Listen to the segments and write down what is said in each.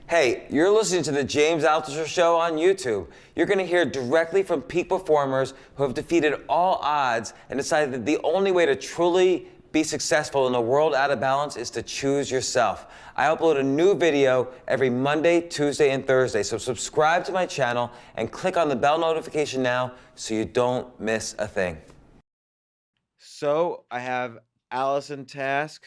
Hey, you're listening to the James Altucher Show on YouTube. You're going to hear directly from peak performers who have defeated all odds and decided that the only way to truly be successful in a world out of balance is to choose yourself. I upload a new video every Monday, Tuesday, and Thursday, so subscribe to my channel and click on the bell notification now so you don't miss a thing. So I have Allison Task.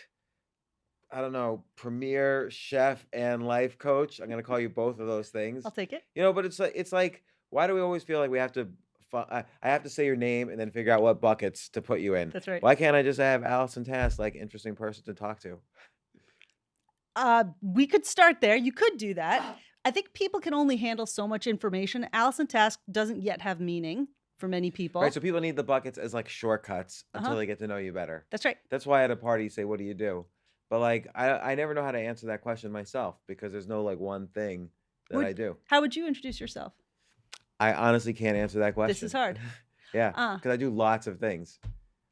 I don't know, premier chef and life coach. I'm gonna call you both of those things. I'll take it. You know, but it's like, why do we always feel like we have to? I have to say your name and then figure out what buckets to put you in. That's right. Why can't I just have Allison Task, like interesting person to talk to? We could start there. You could do that. I think people can only handle so much information. Allison Task doesn't yet have meaning for many people. Right. So people need the buckets as like shortcuts until they get to know you better. That's right. That's why at a party you say, "What do you do?" But like, I never know how to answer that question myself because there's no like one thing that I do. How would you introduce yourself? I honestly can't answer that question. This is hard. Yeah, because I do lots of things.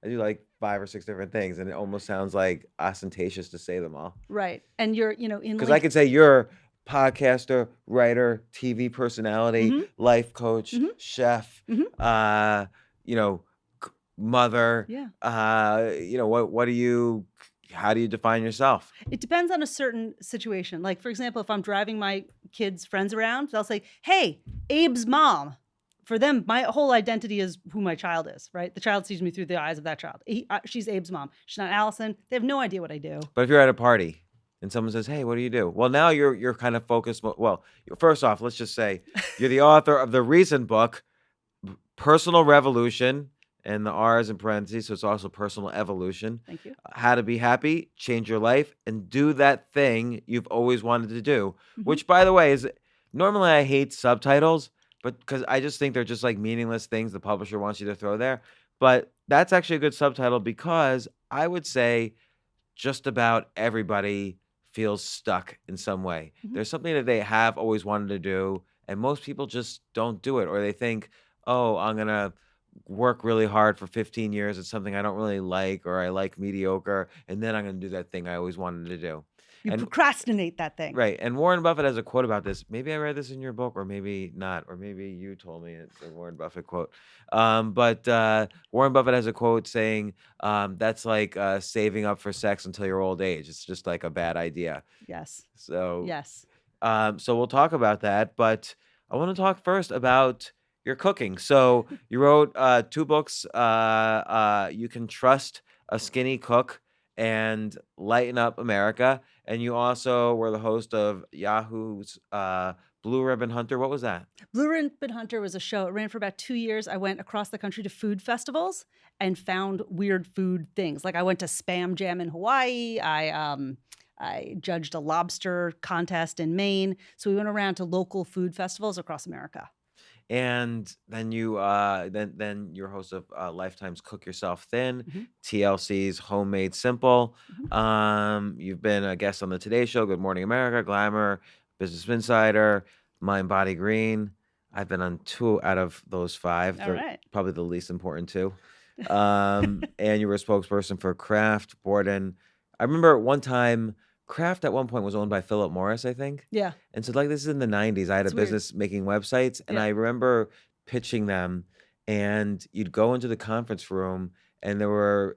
I do like 5 or 6 different things, and it almost sounds like ostentatious to say them all. Right. And you're, in Because I could say you're podcaster, writer, TV personality, life coach, chef, mother. Yeah. What do you? How do you define yourself? It depends on a certain situation. Like, for example, if I'm driving my kids' friends around, they'll say, "Hey, Abe's mom." For them, my whole identity is who my child is, right? The child sees me through the eyes of that child. She's Abe's mom. She's not Allison. They have no idea what I do. But if you're at a party and someone says, "Hey, what do you do?" Well, now you're kind of focused. Well, first off, let's just say you're the author of the recent book, Personal Revolution. And the R is in parentheses, so it's also personal evolution. Thank you. How to be happy, change your life, and do that thing you've always wanted to do. Which, by the way, is normally I hate subtitles, but because I just think they're just like meaningless things the publisher wants you to throw there. But that's actually a good subtitle because I would say just about everybody feels stuck in some way. There's something that they have always wanted to do, and most people just don't do it, or they think, "Oh, I'm gonna work really hard for 15 years at something I don't really like, or I like mediocre, and then I'm going to do that thing I always wanted to do." You And procrastinate that thing. right. And Warren Buffett has a quote about this. Maybe I read this in your book, or maybe not, or maybe you told me it's a Warren Buffett quote. But Warren Buffett has a quote saying that's like saving up for sex until your old age. It's just like a bad idea. Yes. So Yes. so we'll talk about that. But I want to talk first about your cooking. So you wrote 2 books, You Can Trust a Skinny Cook and Lighten Up America. And you also were the host of Yahoo's Blue Ribbon Hunter. What was that? Blue Ribbon Hunter was a show. It ran for about 2 years. I went across the country to food festivals and found weird food things. Like I went to Spam Jam in Hawaii. I judged a lobster contest in Maine. So we went around to local food festivals across America. And then you then you're host of Lifetime's Cook Yourself Thin, TLC's Homemade Simple. You've been a guest on the Today Show, Good Morning America, Glamour, Business Insider, Mind Body Green. I've been on 2 out of those 5. All They're right. probably the least important 2. And you were a spokesperson for Kraft, Borden. I remember one time Kraft at one point was owned by Philip Morris, I think. Yeah. And so like this is in the 90s. I had It's a weird. business making websites, and Yeah. I remember pitching them, and you'd go into the conference room and there were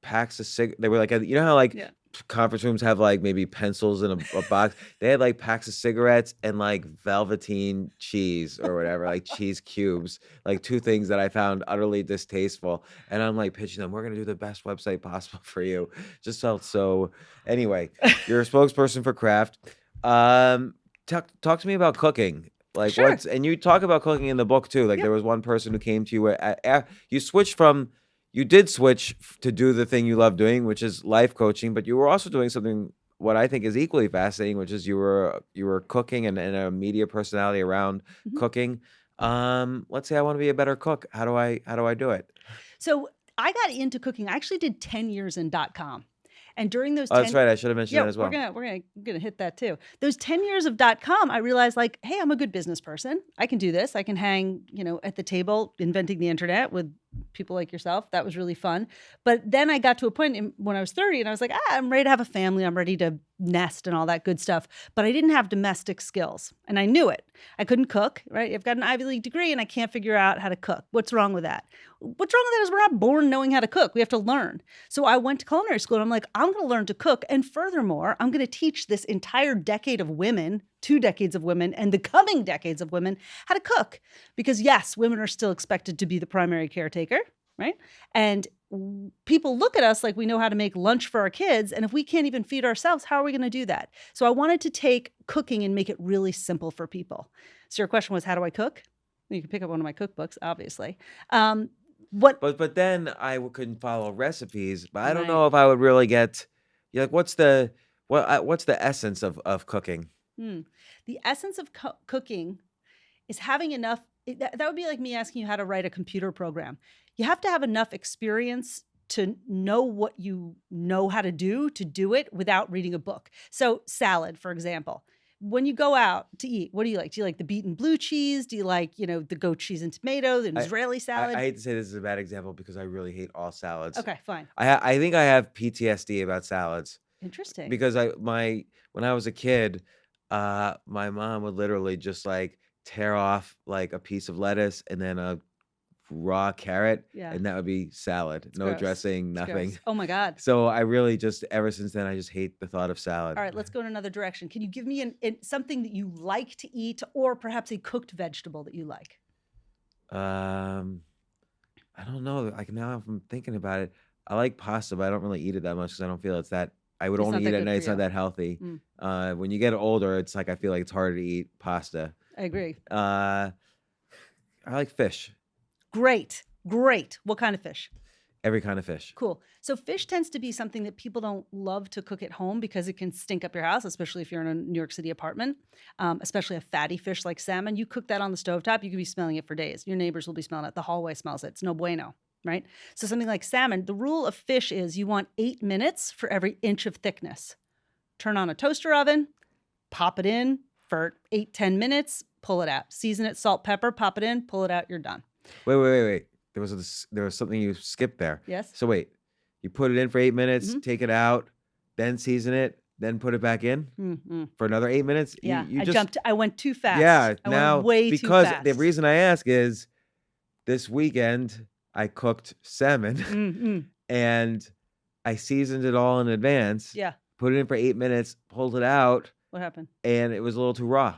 packs of they were like you know how like Yeah. conference rooms have like maybe pencils in a box. They had like packs of cigarettes and like velveteen cheese or whatever, like cheese cubes, like 2 things that I found utterly distasteful. And I'm like pitching them, "We're gonna do the best website possible for you." Just felt so. Anyway, you're a spokesperson for Kraft. Talk to me about cooking. Like Sure. and you talk about cooking in the book too. Like Yep. there was one person who came to you you did switch to do the thing you love doing, which is life coaching, but you were also doing something what I think is equally fascinating, which is you were cooking and a media personality around cooking. Let's say I want to be a better cook. How do I do it? So I got into cooking. I actually did 10 years in .com. And during those Oh, that's right. I should have mentioned that as well. we're gonna hit that too. Those 10 years of .com, I realized hey, I'm a good business person. I can do this. I can hang, at the table inventing the internet with people like yourself. That was really fun. But then I got to a point when I was 30 and I was like, I'm ready to have a family. I'm ready to nest and all that good stuff. But I didn't have domestic skills and I knew it. I couldn't cook, right? I've got an Ivy League degree and I can't figure out how to cook. What's wrong with that? What's wrong with that is we're not born knowing how to cook. We have to learn. So I went to culinary school and I'm like, I'm going to learn to cook. And furthermore, I'm going to teach this entire decade of women, 2 decades of women, and the coming decades of women how to cook. Because yes, women are still expected to be the primary caretaker, right? And people look at us like we know how to make lunch for our kids. And if we can't even feed ourselves, how are we going to do that? So I wanted to take cooking and make it really simple for people. So your question was, how do I cook? You can pick up one of my cookbooks, obviously. But then I couldn't follow recipes. But I don't know if I would really get. Like, what's the essence of cooking? The essence of cooking is having enough. That would be like me asking you how to write a computer program. You have to have enough experience to know what you know how to do it without reading a book. So salad, for example. When you go out to eat, what do you like? Do you like the beaten blue cheese? Do you like, the goat cheese and tomato, the Israeli salad? I hate to say this is a bad example because I really hate all salads. Okay, fine. I think I have PTSD about salads. Interesting. Because when I was a kid, my mom would literally just like tear off like a piece of lettuce and then a raw carrot, and that would be salad. It's no gross. dressing, It's nothing. gross. Oh my God. So I really just, ever since then, I just hate the thought of salad. All right, let's go in another direction. Can you give me something that you like to eat, or perhaps a cooked vegetable that you like? I don't know. Like, now if I'm thinking about it, I like pasta, but I don't really eat it that much because I don't feel it's that. I would It's only not eat that it at good night. for It's not you. that healthy. When you get older, it's like I feel like it's harder to eat pasta. I agree. I like fish. Great. What kind of fish? Every kind of fish. Cool. So fish tends to be something that people don't love to cook at home because it can stink up your house, especially if you're in a New York City apartment, especially a fatty fish like salmon. You cook that on the stovetop, you could be smelling it for days. Your neighbors will be smelling it. The hallway smells it. It's no bueno, right? So something like salmon, the rule of fish is you want 8 minutes for every inch of thickness. Turn on a toaster oven, pop it in for 8-10 minutes, pull it out. Season it, salt, pepper, pop it in, pull it out, you're done. Wait. There was something you skipped there. Yes. So wait, you put it in for 8 minutes, take it out, then season it, then put it back in for another 8 minutes. Yeah, you I went too fast. Yeah, I now went way too because fast. the reason I ask is this weekend I cooked salmon and I seasoned it all in advance. Yeah. Put it in for 8 minutes, pulled it out. What happened? And it was a little too raw.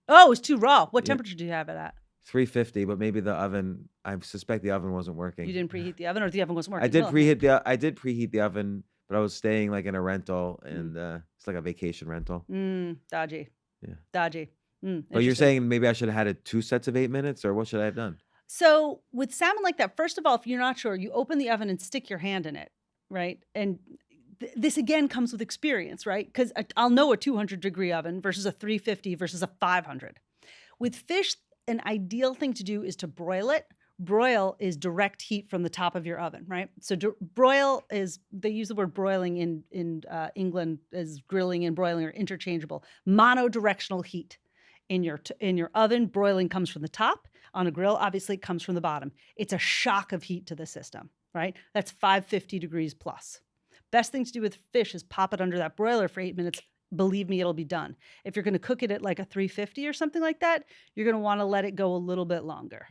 Oh, it was too raw. What temperature do you have it at? 350, but maybe the oven. I suspect the oven wasn't working. You didn't preheat the oven, or the oven wasn't working? I did preheat the oven, but I was staying like in a rental, and it's like a vacation rental. Dodgy. Yeah. Dodgy. But you're saying maybe I should have had it 2 sets of 8 minutes, or what should I have done? So with salmon like that, first of all, if you're not sure, you open the oven and stick your hand in it, right? And this again comes with experience, right? Because I'll know a 200-degree oven versus a 350 versus a 500. With fish, an ideal thing to do is to broil it. Broil is direct heat from the top of your oven, right? So broil is, they use the word broiling in England as grilling and broiling are interchangeable. Monodirectional heat in your oven. Broiling comes from the top. On a grill, obviously, it comes from the bottom. It's a shock of heat to the system, right? That's 550 degrees plus. Best thing to do with fish is pop it under that broiler for 8 minutes. Believe me, it'll be done. If you're going to cook it at like a 350 or something like that, you're going to want to let it go a little bit longer.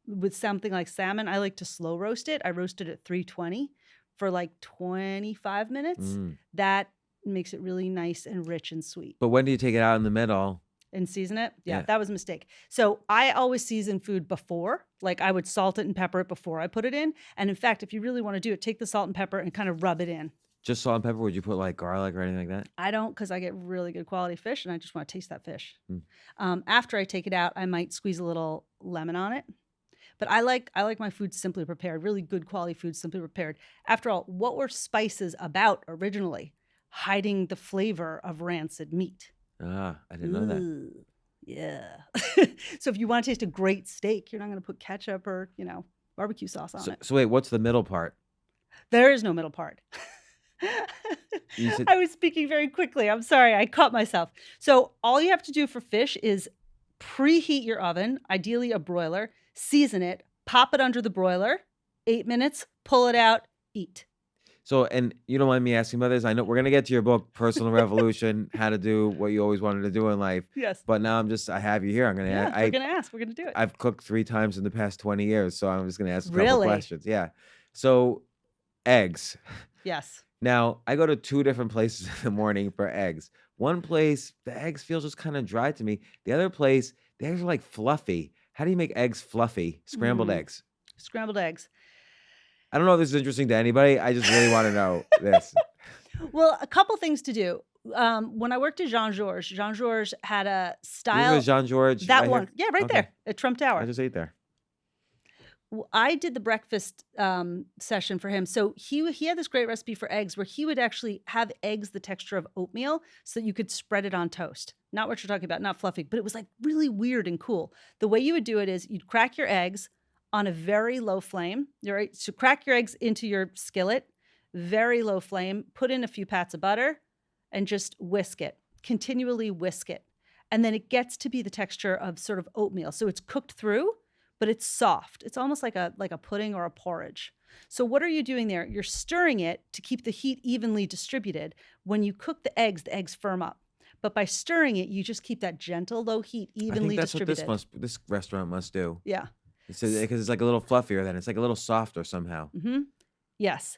With something like salmon, I like to slow roast it. I roast it at 320 for like 25 minutes. That makes it really nice and rich and sweet. But when do you take it out in the middle? And season it? Yeah, that was a mistake. So I always season food before. Like I would salt it and pepper it before I put it in. And in fact, if you really want to do it, take the salt and pepper and kind of rub it in. Just salt and pepper? Would you put like garlic or anything like that? I don't, because I get really good quality fish and I just want to taste that fish. After I take it out, I might squeeze a little lemon on it. But I like my food simply prepared, really good quality food simply prepared. After all, what were spices about originally? Hiding the flavor of rancid meat. I didn't know that. Yeah. So if you want to taste a great steak, you're not going to put ketchup or, barbecue sauce on it. So wait, what's the middle part? There is no middle part. I was speaking very quickly. I'm sorry. I caught myself. So all you have to do for fish is preheat your oven, ideally a broiler, season it, pop it under the broiler, 8 minutes, pull it out, eat. So, and you don't mind me asking about this? I know we're gonna get to your book, Personal Revolution: How to Do What You Always Wanted to Do in Life. Yes. But now I have you here. I'm gonna, Yeah, we're gonna ask. We're gonna do it. I've cooked 3 times in the past 20 years, so I'm just gonna ask a couple Really? questions. Yeah. So, eggs. Yes. Now, I go to 2 different places in the morning for eggs. One place, the eggs feel just kind of dry to me. The other place, the eggs are like fluffy. How do you make eggs fluffy? Scrambled eggs. Scrambled eggs. I don't know if this is interesting to anybody. I just really want to know this. Well, a couple things to do. When I worked at Jean Georges had a This style. was Jean George. That right one. here? Yeah, right Okay. there at Trump I Tower. just ate there. I did the breakfast session for him. So he had this great recipe for eggs where he would actually have eggs the texture of oatmeal so that you could spread it on toast. Not what you're talking about, not fluffy, but it was like really weird and cool. The way you would do it is you'd crack your eggs on a very low flame. Right? So crack your eggs into your skillet, very low flame, put in a few pats of butter and just whisk it, continually whisk it. And then it gets to be the texture of sort of oatmeal. So it's cooked through, but it's soft. It's almost like a pudding or a porridge. So what are you doing there? You're stirring it to keep the heat evenly distributed. When you cook the eggs firm up. But by stirring it, you just keep that gentle low heat I evenly think that's distributed. what this restaurant must do. Yeah. Because it's like a little fluffier then. It's like a little softer somehow. Mm-hmm. Yes.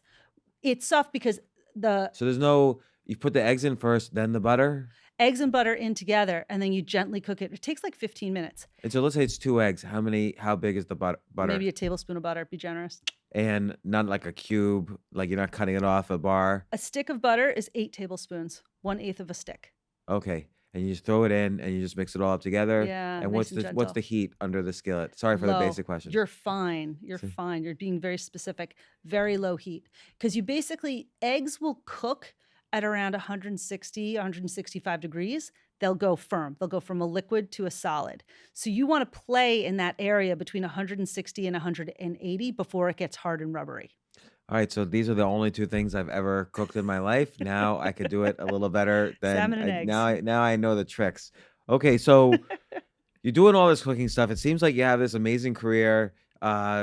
It's soft because So there's no, you put the eggs in first, then the butter? eggs and butter in together, and then you gently cook it. It takes like 15 minutes. And so let's say it's 2 eggs. How big is the butter? Maybe a tablespoon of butter. Be generous. And not like a cube, like you're not cutting it off a bar. A stick of butter is 8 tablespoons, 1/8 of a stick. Okay. And you just throw it in and you just mix it all up together. Yeah. And nice what's gentle. the heat under the skillet? Sorry for the Low. basic question. You're fine. You're See? fine. You're being very specific. Very low heat. Because you basically, eggs will cook at around 160, 165 degrees. They'll go firm. They'll go from a liquid to a solid. So you want to play in that area between 160 and 180 before it gets hard and rubbery. All right, so these are the only 2 things I've ever cooked in my life. Now I could do it a little better than Salmon and eggs. now I know the tricks. Okay, so you're doing all this cooking stuff. It seems like you have this amazing career,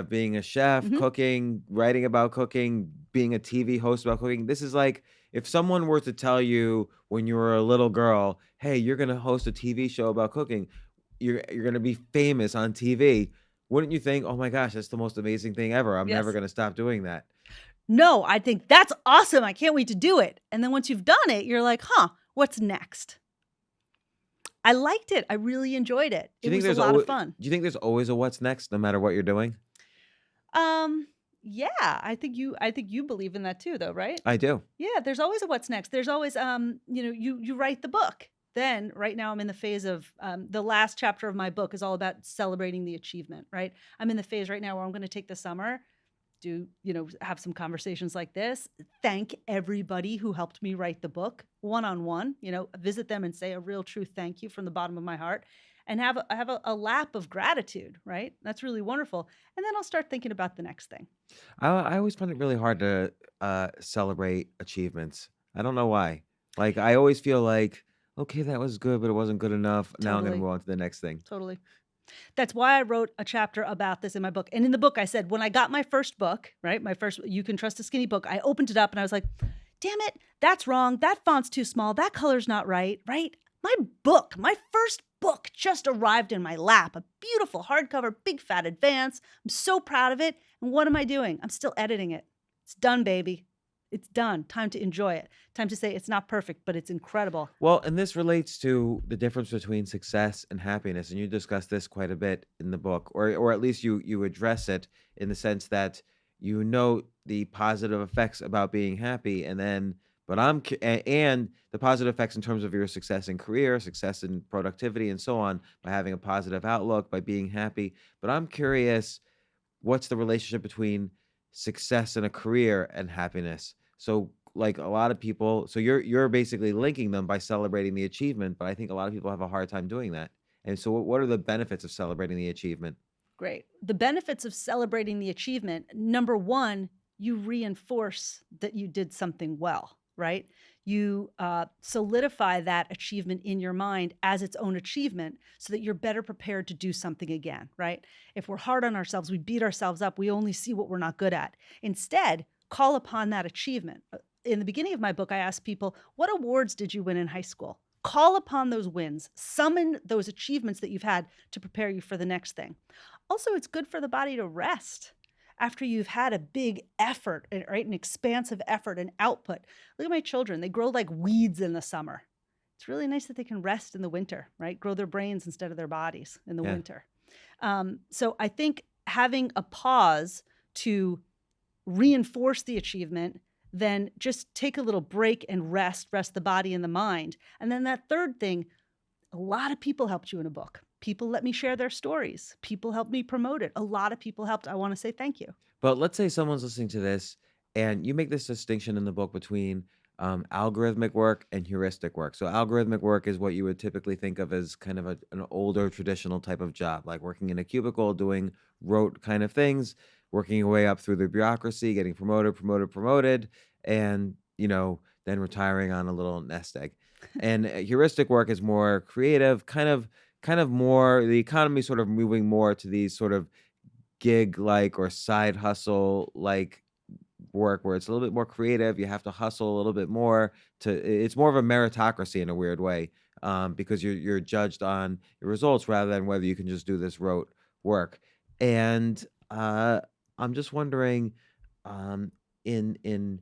being a chef, Mhm. cooking, writing about cooking, being a TV host about cooking. This is like if someone were to tell you when you were a little girl, "Hey, you're gonna host a TV show about cooking. You're gonna be famous on TV." Wouldn't you think, "Oh my gosh, that's the most amazing thing ever. I'm never Yes. gonna stop doing that." No, I think that's awesome. I can't wait to do it. And then once you've done it, you're like, what's next? I liked it. I really enjoyed it. Do you It think was there's a lot of fun. Do you think there's always a what's next, no matter what you're doing? Yeah, I think you believe in that too, though, right? I do. Yeah, there's always a what's next. There's always you write the book. Then right now I'm in the phase of the last chapter of my book is all about celebrating the achievement, right? I'm in the phase right now where I'm going to take the summer, have some conversations like this, thank everybody who helped me write the book one-on-one, visit them and say a real true thank you from the bottom of my heart and have a lap of gratitude, right? That's really wonderful. And then I'll start thinking about the next thing. I always find it really hard to celebrate achievements. I don't know why. Like I always feel like, okay, that was good, but it wasn't good enough. Now I'm gonna Totally. move on to the next thing. Totally. That's why I wrote a chapter about this in my book. And in the book, I said, when I got my first book, right, my first You Can Trust a Skinny book, I opened it up and I was like, damn it, that's wrong. That font's too small. That color's not right, right? My first book just arrived in my lap, a beautiful hardcover, big fat advance. I'm so proud of it. And what am I doing? I'm still editing it. It's done, baby. It's done. Time to enjoy it. Time to say it's not perfect, but it's incredible. Well, and this relates to the difference between success and happiness, and you discuss this quite a bit in the book, or at least you address it in the sense that you note the positive effects about being happy, and then and the positive effects in terms of your success in career, success in productivity, and so on by having a positive outlook, by being happy. But I'm curious, what's the relationship between success in a career and happiness? So like a lot of people, so you're basically linking them by celebrating the achievement, but I think a lot of people have a hard time doing that. And so what are the benefits of celebrating the achievement? Great. The benefits of celebrating the achievement, number one, you reinforce that you did something well, right? you solidify that achievement in your mind as its own achievement so that you're better prepared to do something again, right? If we're hard on ourselves, we beat ourselves up, we only see what we're not good at. Instead, call upon that achievement. In the beginning of my book, I asked people, what awards did you win in high school? Call upon those wins, summon those achievements that you've had to prepare you for the next thing. Also, it's good for the body to rest after you've had a big effort, right? An expansive effort and output. Look at my children. They grow like weeds in the summer. It's really nice that they can rest in the winter, right? Grow their brains instead of their bodies in the Yeah. winter. So I think having a pause to reinforce the achievement, then just take a little break and rest the body and the mind. And then that third thing, a lot of people helped you in a book. People let me share their stories. People helped me promote it. A lot of people helped. I want to say thank you. But let's say someone's listening to this, and you make this distinction in the book between algorithmic work and heuristic work. So algorithmic work is what you would typically think of as kind of an older traditional type of job, like working in a cubicle, doing rote kind of things, working your way up through the bureaucracy, getting promoted, and then retiring on a little nest egg. And heuristic work is more creative, kind of more the economy sort of moving more to these sort of gig like or side hustle like work where it's a little bit more creative. You have to hustle a little bit more it's more of a meritocracy in a weird way, because you're judged on your results rather than whether you can just do this rote work. And I'm just wondering, in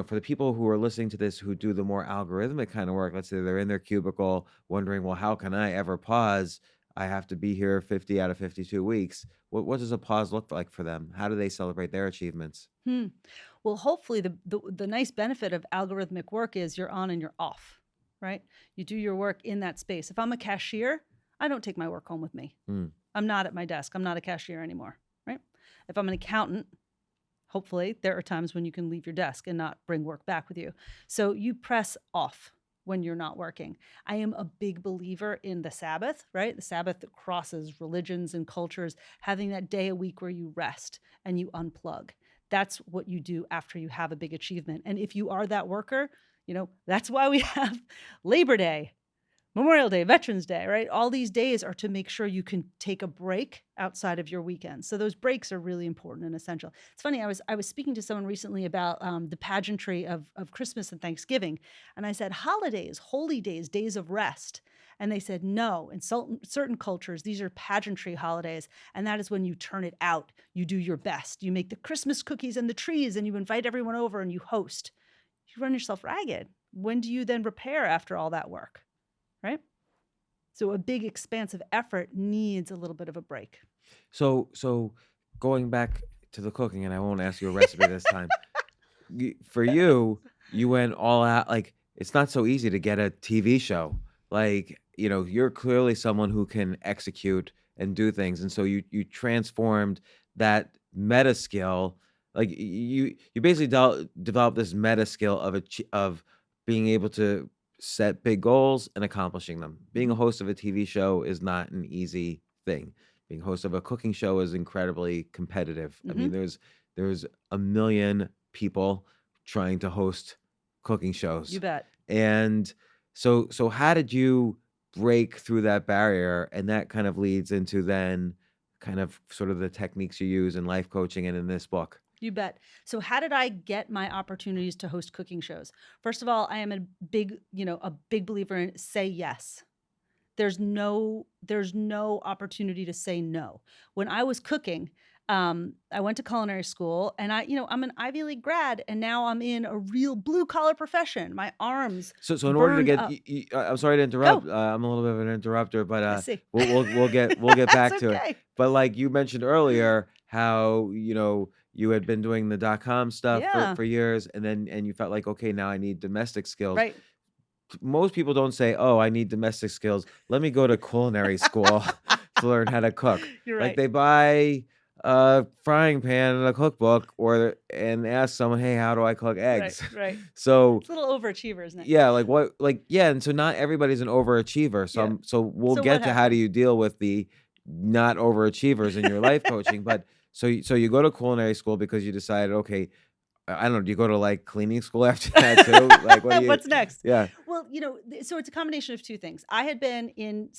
for the people who are listening to this who do the more algorithmic kind of work, let's say they're in their cubicle wondering, well, how can I ever pause? I have to be here 50 out of 52 weeks. What does a pause look like for them? How do they celebrate their achievements? Well, hopefully the nice benefit of algorithmic work is you're on and you're off, right? You do your work in that space. If I'm a cashier, I don't take my work home with me. I'm not at my desk. I'm not a cashier anymore, right? If I'm an accountant, hopefully there are times when you can leave your desk and not bring work back with you. So you press off when you're not working. I am a big believer in the Sabbath, right? The Sabbath that crosses religions and cultures, having that day a week where you rest and you unplug. That's what you do after you have a big achievement. And if you are that worker, that's why we have Labor Day, Memorial Day, Veterans Day, right? All these days are to make sure you can take a break outside of your weekend. So those breaks are really important and essential. It's funny, I was speaking to someone recently about the pageantry of Christmas and Thanksgiving. And I said, holidays, holy days, days of rest. And they said, no, in certain cultures, these are pageantry holidays. And that is when you turn it out. You do your best. You make the Christmas cookies and the trees and you invite everyone over and you host. You run yourself ragged. When do you then repair after all that work? Right? So a big expansive effort needs a little bit of a break. So going back to the cooking, and I won't ask you a recipe this time. For you went all out. Like, it's not so easy to get a TV show. Like, you're clearly someone who can execute and do things. And so you transformed that meta skill. Like you basically developed this meta skill of being able to set big goals and accomplishing them. Being a host of a TV show is not an easy thing. Being a host of a cooking show is incredibly competitive. I mean, there's a million people trying to host cooking shows. You bet. And so how did you break through that barrier? And that kind of leads into then kind of sort of the techniques you use in life coaching and in this book. You bet. So how did I get my opportunities to host cooking shows? First of all, I am a big believer in say yes. There's no opportunity to say no. When I was cooking, I went to culinary school and I'm an Ivy League grad and now I'm in a real blue collar profession. My arms. So in order to get, I'm sorry to interrupt. Go. I'm a little bit of an interrupter, but I see. we'll get back to okay. it. But like you mentioned earlier, how you had been doing the .com stuff for years, and you felt like, okay, now I need domestic skills. Right. Most people don't say, oh, I need domestic skills. Let me go to culinary school to learn how to cook. You're right. Like they buy a frying pan and a cookbook and ask someone, hey, how do I cook eggs? Right. So it's a little overachiever, isn't it? Yeah, and so not everybody's an overachiever. So we'll get to how do you deal with the not overachievers in your life coaching. But so you go to culinary school because you decided, okay, I don't know. Do you go to like cleaning school after that too? Like, what do you? What's next? Yeah. Well, so it's a combination of two things. I had been in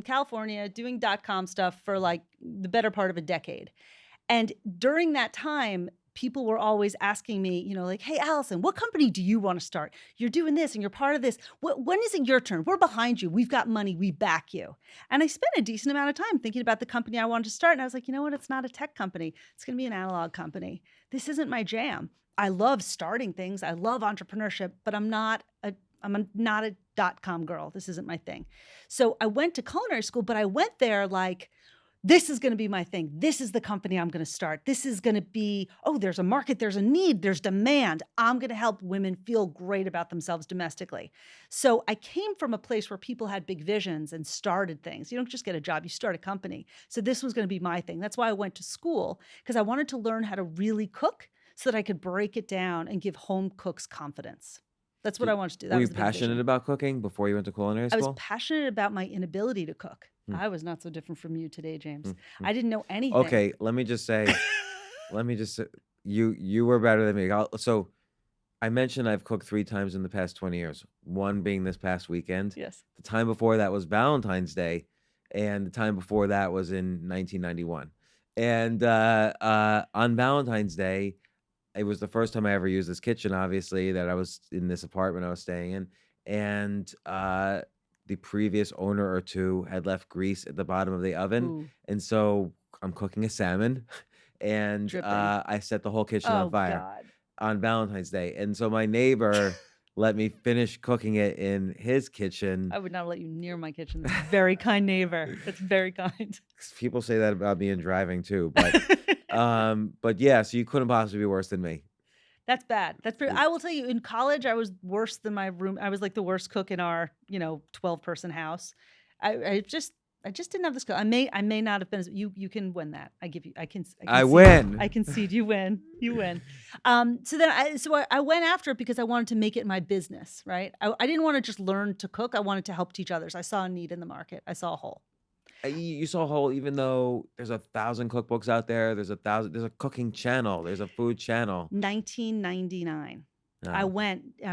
California doing .com stuff for like the better part of a decade. And during that time, people were always asking me, like, hey, Allison, what company do you want to start? You're doing this and you're part of this. When is it your turn? We're behind you. We've got money. We back you. And I spent a decent amount of time thinking about the company I wanted to start. And I was like, you know what? It's not a tech company. It's going to be an analog company. This isn't my jam. I love starting things. I love entrepreneurship, but I'm not a .com girl. This isn't my thing. So I went to culinary school, but I went there like, this is going to be my thing. This is the company I'm going to start. This is going to be, there's a market, there's a need, there's demand. I'm going to help women feel great about themselves domestically. So I came from a place where people had big visions and started things. You don't just get a job, you start a company. So this was going to be my thing. That's why I went to school, because I wanted to learn how to really cook so that I could break it down and give home cooks confidence. That's what I wanted to do. That Were was you the big passionate vision. about cooking before you went to culinary I school? was passionate about my inability to cook. I was not so different from you today, James. I didn't know anything. Okay, let me just say, you were better than me. So I mentioned I've cooked 3 times in the past 20 years. One being this past weekend. Yes. The time before that was Valentine's Day, and the time before that was in 1991. And on Valentine's Day, it was the first time I ever used this kitchen, obviously, that I was in this apartment I was staying in. And the previous owner or two had left grease at the bottom of the oven. Ooh. And so I'm cooking a salmon, and Dripping. I set the whole kitchen on fire God. on Valentine's Day. And so my neighbor let me finish cooking it in his kitchen. I would not let you near my kitchen. That's a very kind neighbor. That's very kind. People say that about me in driving too, but yeah, so you couldn't possibly be worse than me. That's bad. I will tell you, in college, I was worse than my room. I was like the worst cook in our, 12-person house. I just didn't have the skill. I may not have been. You can win that. I win. I concede. You win. You win. So then I went after it because I wanted to make it my business. Right. I didn't want to just learn to cook. I wanted to help teach others. I saw a need in the market. I saw a hole. You saw a hole, even though there's 1,000 cookbooks out there. There's a cooking channel. There's a food channel. 1999. No. I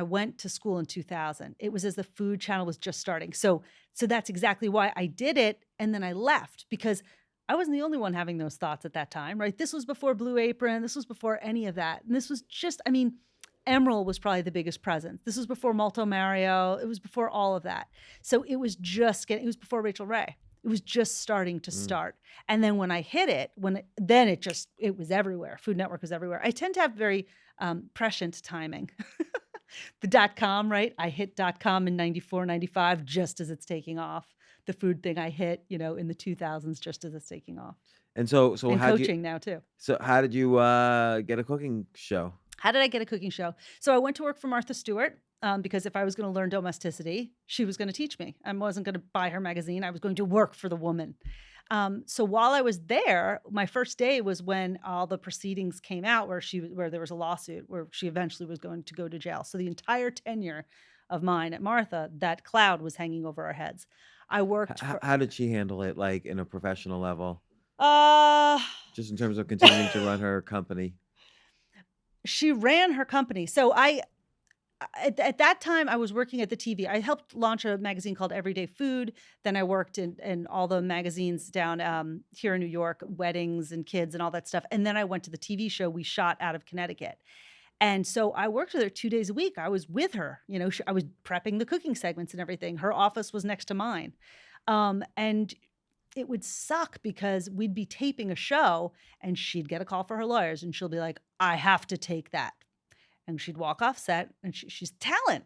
went to school in 2000. It was as the food channel was just starting. So that's exactly why I did it. And then I left, because I wasn't the only one having those thoughts at that time, right? This was before Blue Apron. This was before any of that. And this was just, Emerald was probably the biggest presence. This was before Malto Mario. It was before all of that. So it was it was before Rachel Ray. It was just starting to start. And then when I hit it, it was everywhere. Food Network was everywhere. I tend to have very prescient timing. The .com, right? I hit .com in 94, 95, just as it's taking off. The food thing I hit, in the 2000s, just as it's taking off. And so and coaching now too. So how did you get a cooking show? How did I get a cooking show? So I went to work for Martha Stewart. Because if I was going to learn domesticity, she was going to teach me. I wasn't going to buy her magazine. I was going to work for the woman. So while I was there, my first day was when all the proceedings came out where there was a lawsuit where she eventually was going to go to jail. So the entire tenure of mine at Martha, that cloud was hanging over our heads. I worked. How did she handle it, like in a professional level? Just in terms of continuing to run her company. She ran her company. So at that time, I was working at the TV. I helped launch a magazine called Everyday Food. Then I worked in all the magazines down here in New York, weddings and kids and all that stuff. And then I went to the TV show we shot out of Connecticut. And so I worked with her 2 days a week. I was with her. I was prepping the cooking segments and everything. Her office was next to mine. And it would suck because we'd be taping a show and she'd get a call for her lawyers and she'll be like, I have to take that. And she'd walk off set, and she's talent,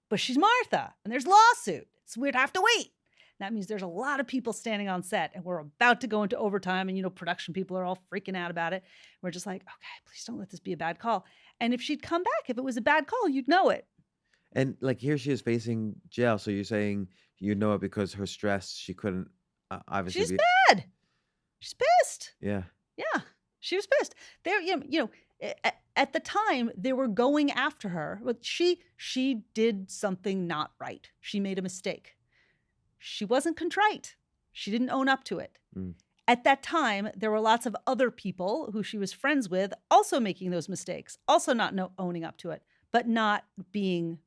but she's Martha, and there's lawsuit. So we'd have to wait. That means there's a lot of people standing on set, and we're about to go into overtime, and production people are all freaking out about it. We're just like, okay, please don't let this be a bad call. And if she'd come back, if it was a bad call, you'd know it. And like here she is facing jail. So you're saying you know it because her stress, she couldn't obviously. She's bad. She's pissed. Yeah. Yeah, she was pissed. There, at the time, they were going after her. But she did something not right. She made a mistake. She wasn't contrite. She didn't own up to it. At that time, there were lots of other people who she was friends with also making those mistakes, also not owning up to it, but not being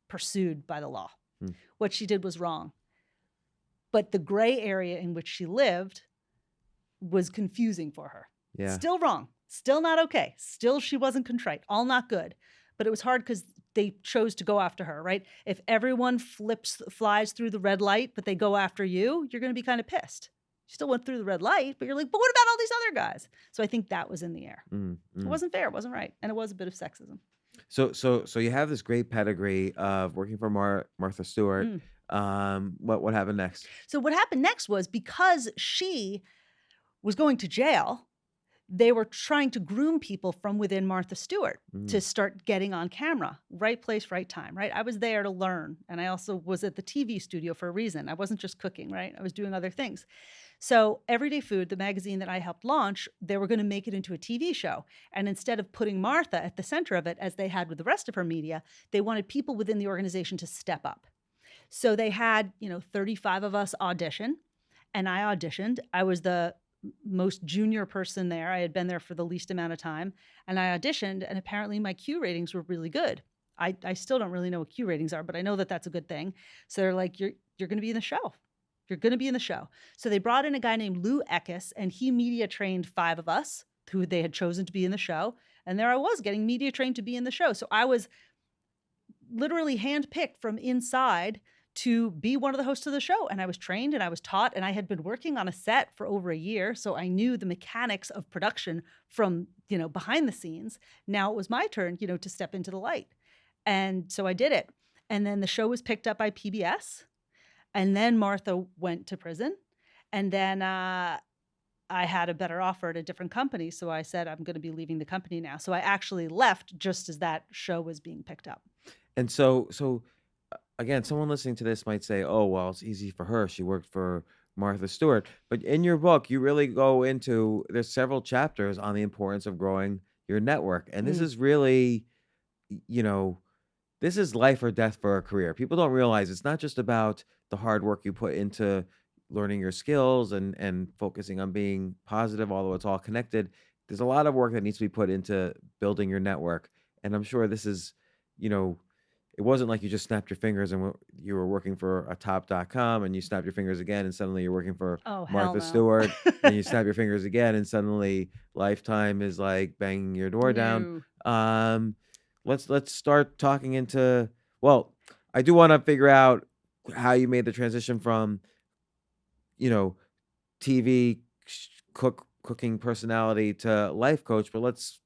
pursued by the law. What she did was wrong. But the gray area in which she lived was confusing for her. Yeah. Still wrong. Still not okay. Still she wasn't contrite. All not good. But it was hard because they chose to go after her, right? If everyone flies through the red light, but they go after you, you're going to be kind of pissed. You still went through the red light, but you're like, but what about all these other guys? So I think that was in the air. It wasn't fair. It wasn't right. And it was a bit of sexism. So you have this great pedigree of working for Martha Stewart. What happened next? So what happened next was, because she was going to jail, they were trying to groom people from within Martha Stewart to start getting on camera. Right place, right time, right? I was there to learn. And I also was at the TV studio for a reason. I wasn't just cooking, right? I was doing other things. So Everyday Food, the magazine that I helped launch, they were going to make it into a TV show. And instead of putting Martha at the center of it, as they had with the rest of her media, they wanted people within the organization to step up. So they had, 35 of us audition, and I auditioned. I was the most junior person there. I had been there for the least amount of time, and I auditioned, and apparently my Q ratings were really good. I still don't really know what Q ratings are, but I know that that's a good thing. So they're like, you're going to be in the show. You're going to be in the show. So they brought in a guy named Lou Eckes, and he media trained 5 of us who they had chosen to be in the show. And there I was getting media trained to be in the show. So I was literally handpicked from inside to be one of the hosts of the show. And I was trained and I was taught, and I had been working on a set for over a year. So I knew the mechanics of production from, behind the scenes. Now it was my turn, to step into the light. And so I did it. And then the show was picked up by PBS. And then Martha went to prison. And then I had a better offer at a different company. So I said, I'm going to be leaving the company now. So I actually left just as that show was being picked up. And so again, someone listening to this might say, oh, well, it's easy for her. She worked for Martha Stewart. But in your book, you really go into, there's several chapters on the importance of growing your network. And this is really, this is life or death for a career. People don't realize it's not just about the hard work you put into learning your skills and focusing on being positive, although it's all connected. There's a lot of work that needs to be put into building your network. And I'm sure this is, it wasn't like you just snapped your fingers and you were working for a top.com and you snapped your fingers again and suddenly you're working for Martha Stewart and you snap your fingers again and suddenly Lifetime is like banging your door down. Let's start talking into, well, I do want to figure out how you made the transition from, TV cooking personality to life coach, but let's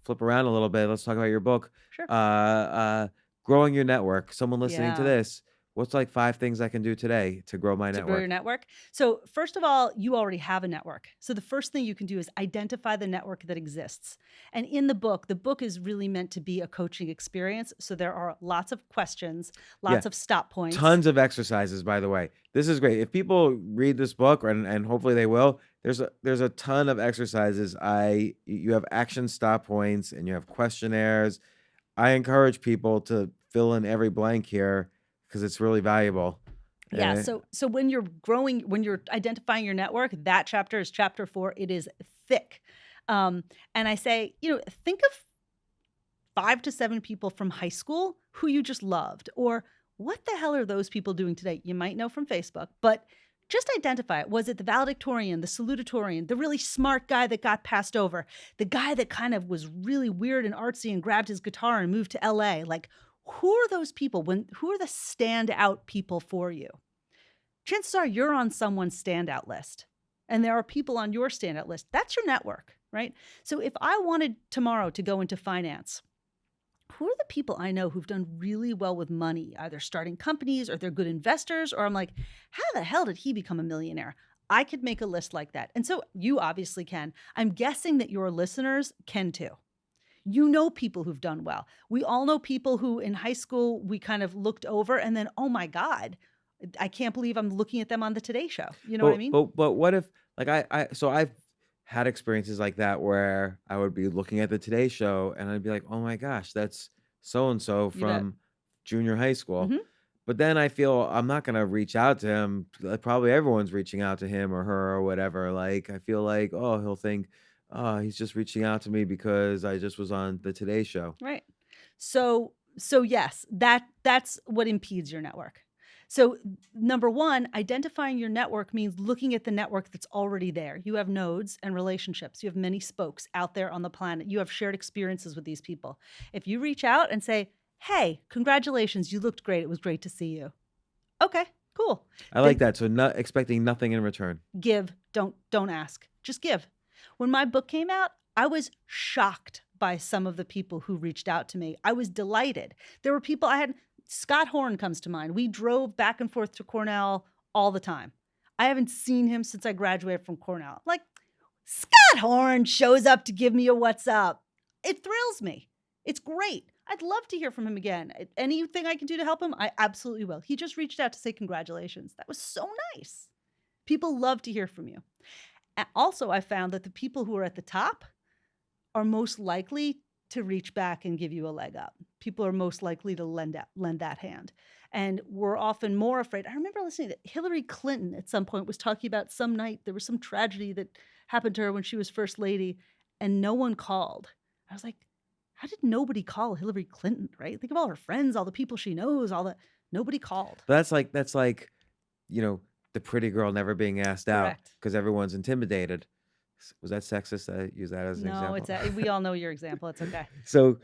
flip around a little bit. Let's talk about your book. Sure. Growing your network. Someone listening to this, what's like 5 things I can do today to grow my network? To grow your network? So first of all, you already have a network. So the first thing you can do is identify the network that exists. And in the book is really meant to be a coaching experience. So there are lots of questions, lots of stop points. Tons of exercises, by the way. This is great. If people read this book, and hopefully they will, there's a ton of exercises. You have action stop points and you have questionnaires. I encourage people to fill in every blank here because it's really valuable. Yeah. So when you're identifying your network, that chapter is chapter 4. It is thick. And I say, think of 5 to 7 people from high school who you just loved, or what the hell are those people doing today? You might know from Facebook, but just identify it. Was it the valedictorian, the salutatorian, the really smart guy that got passed over, the guy that kind of was really weird and artsy and grabbed his guitar and moved to LA? Like, who are those people? Who are the standout people for you? Chances are you're on someone's standout list, and there are people on your standout list. That's your network, right? So if I wanted tomorrow to go into finance, who are the people I know who've done really well with money, either starting companies or they're good investors, or I'm like, how the hell did he become a millionaire? I could make a list like that. And so you obviously can. I'm guessing that your listeners can too. You know people who've done well. We all know people who in high school we kind of looked over and then, oh my God, I can't believe I'm looking at them on the Today Show. You know what I mean? But what if, like I've had experiences like that where I would be looking at the Today Show and I'd be like, oh my gosh, that's so-and-so from junior high school. But then I feel I'm not gonna reach out to him. Probably everyone's reaching out to him or her or whatever. Like, I feel like, oh, he'll think, oh, he's just reaching out to me because I just was on the Today Show. Right. So yes, that's what impedes your network. So number one, identifying your network means looking at the network that's already there. You have nodes and relationships. You have many spokes out there on the planet. You have shared experiences with these people. If you reach out and say, "Hey, congratulations, you looked great. It was great to see you." Okay, cool. I like that. So not expecting nothing in return. Give, don't ask. Just give. When my book came out, I was shocked by some of the people who reached out to me. I was delighted. There were people Scott Horn comes to mind. We drove back and forth to Cornell all the time. I haven't seen him since I graduated from Cornell. Like, Scott Horn shows up to give me a what's up. It thrills me. It's great. I'd love to hear from him again. Anything I can do to help him, I absolutely will. He just reached out to say congratulations. That was so nice. People love to hear from you. Also, I found that the people who are at the top are most likely to reach back and give you a leg up. People are most likely to lend that hand. And we're often more afraid. I remember listening to Hillary Clinton at some point was talking about some night there was some tragedy that happened to her when she was first lady and no one called. I was like, how did nobody call Hillary Clinton, right? Think of all her friends, all the people she knows, all that. Nobody called. But that's like, the pretty girl never being asked out Correct. because everyone's intimidated. Was that sexist? I use that as an No, example. we all know your example. It's okay. So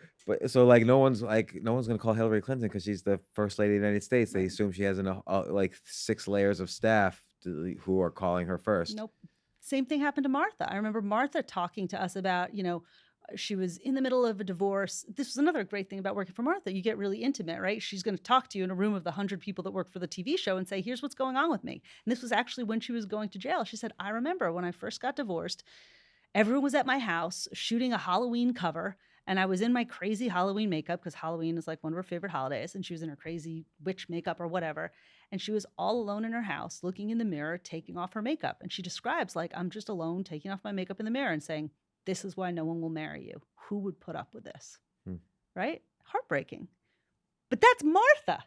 like no one's gonna call Hillary Clinton because she's the first lady of the United States. They assume she has like 6 layers of staff who are calling her first. Nope. Same thing happened to Martha. I remember Martha talking to us about, she was in the middle of a divorce. This was another great thing about working for Martha. You get really intimate, right? She's going to talk to you in a room of the 100 people that work for the TV show and say, here's what's going on with me. And this was actually when she was going to jail. She said, I remember when I first got divorced, everyone was at my house shooting a Halloween cover. And I was in my crazy Halloween makeup because Halloween is like one of her favorite holidays. And she was in her crazy witch makeup or whatever. And she was all alone in her house, looking in the mirror, taking off her makeup. And she describes like, I'm just alone, taking off my makeup in the mirror and saying, this is why no one will marry you. Who would put up with this? Right? Heartbreaking. But that's Martha.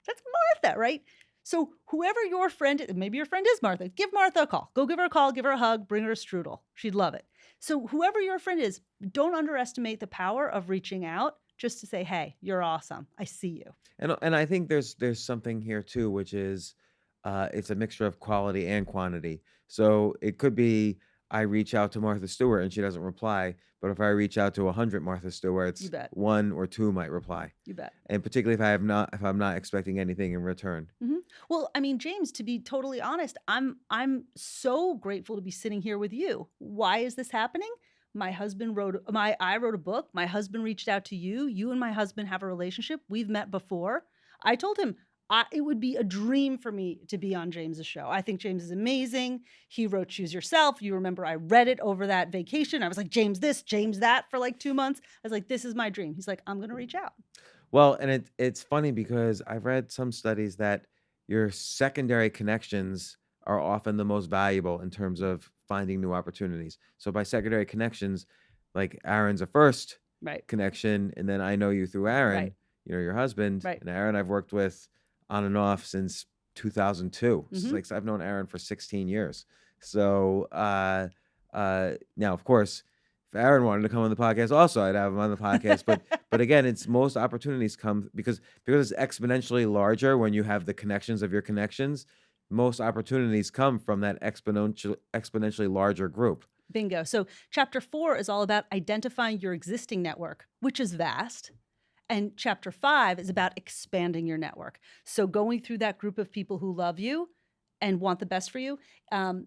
That's Martha, right? So whoever your friend is, maybe your friend is Martha, give Martha a call. Go give her a call, give her a hug, bring her a strudel. She'd love it. So whoever your friend is, don't underestimate the power of reaching out just to say, hey, you're awesome. I see you. And I think there's something here too, which is it's a mixture of quality and quantity. So it could be I reach out to Martha Stewart and she doesn't reply, but if I reach out to 100 Martha Stewarts, You bet. 1 or 2 might reply. You bet. And particularly if I'm not expecting anything in return. Mm-hmm. Well, I mean, James, to be totally honest, I'm so grateful to be sitting here with you. Why is this happening? I wrote a book. My husband reached out to you. You and my husband have a relationship. We've met before. I told him it would be a dream for me to be on James's show. I think James is amazing. He wrote Choose Yourself. You remember I read it over that vacation. I was like, James this, James that for like 2 months. I was like, this is my dream. He's like, I'm going to reach out. Well, and it's funny because I've read some studies that your secondary connections are often the most valuable in terms of finding new opportunities. So by secondary connections, like Aaron's a first Right. connection, and then I know you through Aaron, Right. your husband, Right. and Aaron I've worked with on and off since 2002. Mhm. Like so I've known Aaron for 16 years. So now of course, if Aaron wanted to come on the podcast, also I'd have him on the podcast. But again, it's most opportunities come because it's exponentially larger when you have the connections of your connections. Most opportunities come from that exponentially larger group. Bingo. So chapter 4 is all about identifying your existing network, which is vast. And chapter 5 is about expanding your network. So going through that group of people who love you and want the best for you. I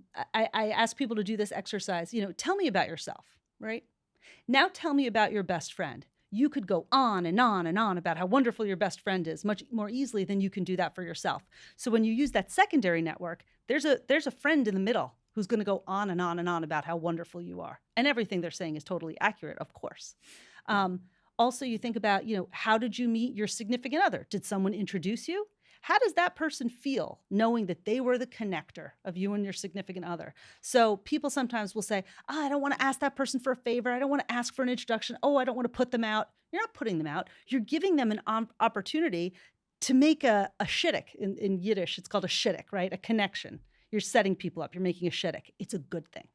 ask people to do this exercise. Tell me about yourself, right? Now tell me about your best friend. You could go on and on and on about how wonderful your best friend is much more easily than you can do that for yourself. So when you use that secondary network, there's a friend in the middle who's going to go on and on and on about how wonderful you are. And everything they're saying is totally accurate, of course. Also, you think about, how did you meet your significant other? Did someone introduce you? How does that person feel knowing that they were the connector of you and your significant other? So people sometimes will say, I don't want to ask that person for a favor. I don't want to ask for an introduction. Oh, I don't want to put them out. You're not putting them out. You're giving them an opportunity to make a shidduch in Yiddish, it's called a shidduch, right? A connection. You're setting people up. You're making a shidduch. It's a good thing.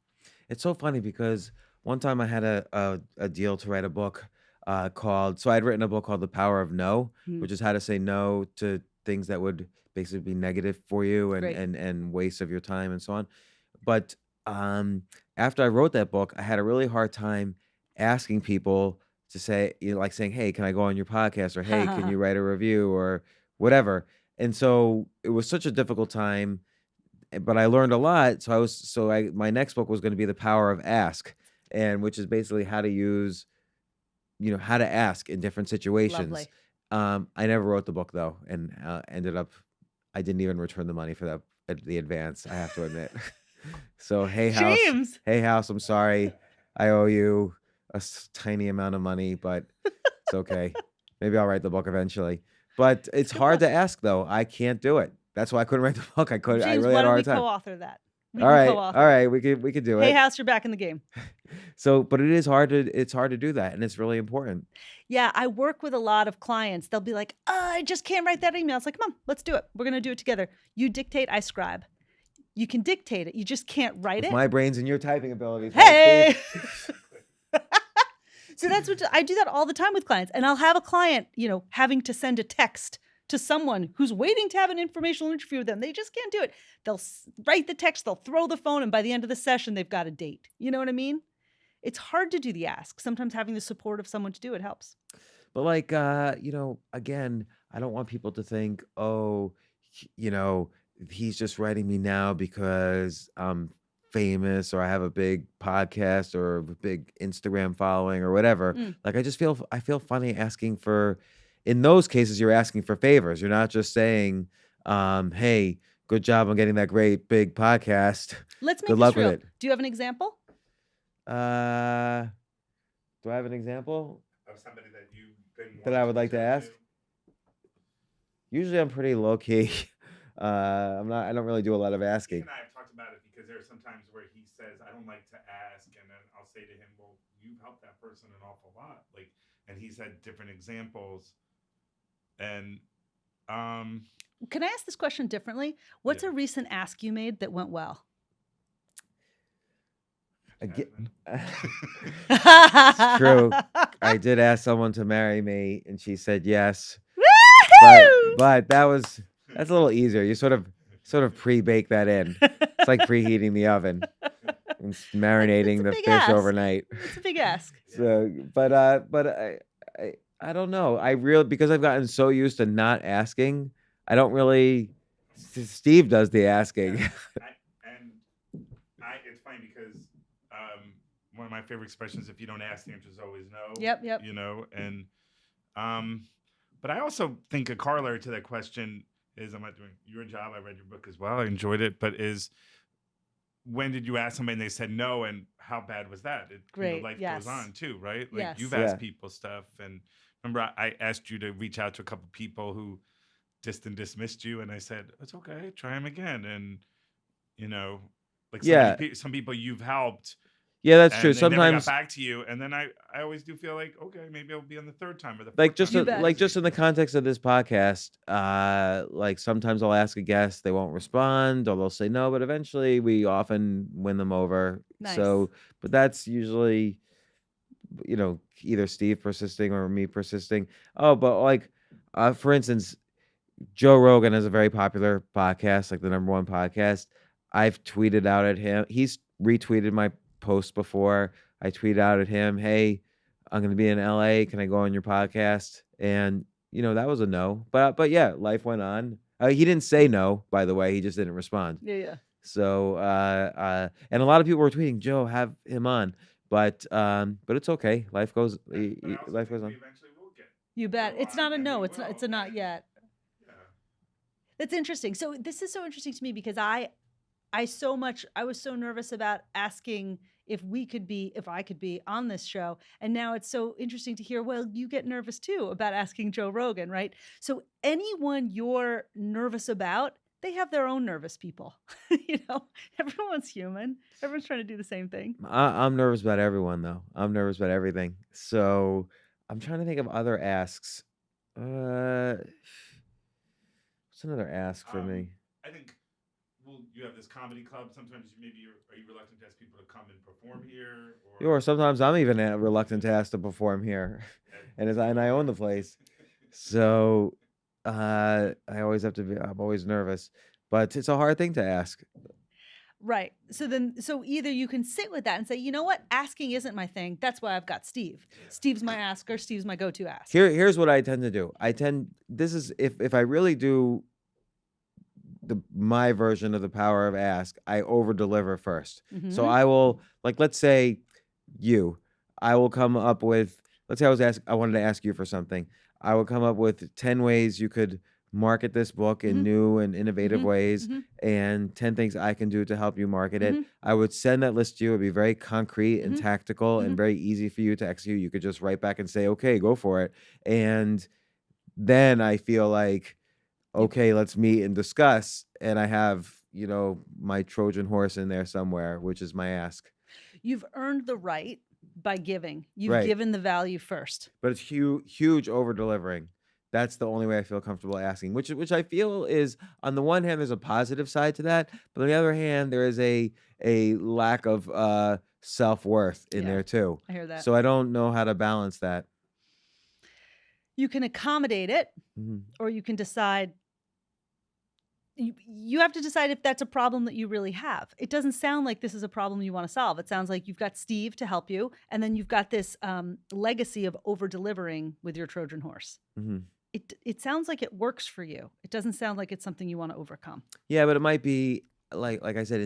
It's so funny because one time I had a deal to write a book so I'd written a book called The Power of No, which is how to say no to things that would basically be negative for you Great. and waste of your time and so on. But after I wrote that book, I had a really hard time asking people to say, like saying, "Hey, can I go on your podcast?" or "Hey, can you write a review?" or whatever. And so it was such a difficult time, but I learned a lot. My next book was going to be The Power of Ask, and which is basically how to use, how to ask in different situations. Lovely. I never wrote the book though, and I didn't even return the money for the advance. I have to admit. So hey James. house, I'm sorry, I owe you a tiny amount of money, but it's okay. Maybe I'll write the book eventually. But it's Good hard luck. to ask though. I can't do it. That's why I couldn't write the book. I James, really why had a don't we hard time. co-author that? We All can right, co-author all it. right, we could do Hey it. House, you're back in the game. So, but it's hard to do that, and it's really important. Yeah, I work with a lot of clients. They'll be like, I just can't write that email. It's like, come on, let's do it. We're going to do it together. You dictate, I scribe. You can dictate it. You just can't write With it. my brains and your typing abilities. Hey! So that's what I do that all the time with clients. And I'll have a client, having to send a text to someone who's waiting to have an informational interview with them. They just can't do it. They'll write the text, they'll throw the phone, and by the end of the session, they've got a date. You know what I mean? It's hard to do the ask. Sometimes having the support of someone to do it helps. But again, I don't want people to think, oh, he's just writing me now because I'm famous or I have a big podcast or a big Instagram following or whatever. Like I feel funny asking for, in those cases, you're asking for favors. You're not just saying, hey, good job on getting that great big podcast. Let's make Good this luck real. with it. Do you have an example? Do I have an example of somebody that you've been that I would like to ask? Usually I'm pretty low key. I don't really do a lot of asking. He and I have talked about it because there are some times where he says, I don't like to ask, and then I'll say to him, well, you've helped that person an awful lot. And he's had different examples. And can I ask this question differently? What's a recent ask you made that went well? It's true. I did ask someone to marry me, and she said yes. But that's a little easier. You sort of pre-bake that in. It's like preheating the oven and marinating the fish overnight. It's a big ask. So, but I don't know. Because I've gotten so used to not asking, I don't really. Steve does the asking. It's funny because one of my favorite expressions, if you don't ask, the answer is always no. Yep. But I also think a corollary to that question is, I'm not doing your job. I read your book as well. I enjoyed it. But when did you ask somebody and they said no, and how bad was that? Great. Life goes on too, right? Yes. You've asked people stuff. And remember, I asked you to reach out to a couple people who dismissed you. And I said, it's okay. Try them again. And, some people you've helped. Yeah, that's true. They Sometimes never got back to you, and then I always do feel like, okay, maybe I'll be on the third time or the fourth time. Just in the context of this podcast, sometimes I'll ask a guest, they won't respond, or they'll say no, but eventually we often win them over. Nice. So, but that's usually, either Steve persisting or me persisting. Oh, but for instance, Joe Rogan has a very popular podcast, like the #1 podcast. I've tweeted out at him. He's retweeted my post before. I tweeted out at him, hey, I'm going to be in LA. Can I go on your podcast? And, that was a no. But yeah, life went on. He didn't say no, by the way. He just didn't respond. Yeah. So, and a lot of people were tweeting, Joe, have him on. But it's okay. Life goes on. You bet. It's not a no. It's a not yet. Yeah. That's interesting. So this is so interesting to me because I was so nervous about asking if I could be on this show. And now it's so interesting to hear, well, you get nervous too about asking Joe Rogan, right? So anyone you're nervous about, they have their own nervous people. Everyone's human. Everyone's trying to do the same thing. I'm nervous about everyone though. I'm nervous about everything. So I'm trying to think of other asks. What's another ask for me? I think, well, you have this comedy club. Sometimes are you reluctant to ask people to come and perform here? Or sometimes I'm even reluctant to ask to perform here, and I own the place, so I always have to be. I'm always nervous, but it's a hard thing to ask. Right. So either you can sit with that and say, you know what, asking isn't my thing. That's why I've got Steve. Steve's my asker. Steve's my go-to ask. Here's what I tend to do. This is if I really do my version of the power of ask, I over deliver first. So I will, like, let's say I will come up with, let's say I wanted to ask you for something. I will come up with 10 ways you could market this book in new and innovative ways, and 10 things I can do to help you market it. I would send that list to you. It'd be very concrete and tactical and very easy for you to execute. You could just write back and say, okay, go for it. And then I feel like, okay, let's meet and discuss. And I have, my Trojan horse in there somewhere, which is my ask. You've earned the right by giving. You've Right. given the value first. But it's huge over delivering. That's the only way I feel comfortable asking, which I feel is, on the one hand, there's a positive side to that, but on the other hand, there is a lack of self-worth in there too. I hear that. So I don't know how to balance that. You can accommodate it, or you can decide. You have to decide if that's a problem that you really have. It doesn't sound like this is a problem you want to solve. It sounds like you've got Steve to help you, and then you've got this legacy of over-delivering with your Trojan horse. It sounds like it works for you. It doesn't sound like it's something you want to overcome. Yeah, but it might be, like I said,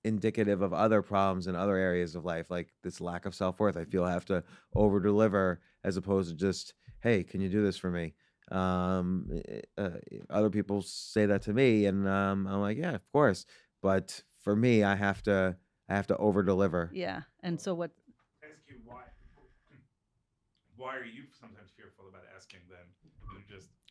indicative of other problems in other areas of life, like this lack of self-worth. I feel I have to over-deliver as opposed to just, hey, can you do this for me? Other people say that to me, and I'm like, yeah, of course. But for me, I have to over-deliver. Yeah. And so what? Ask you why are you sometimes fearful about asking then?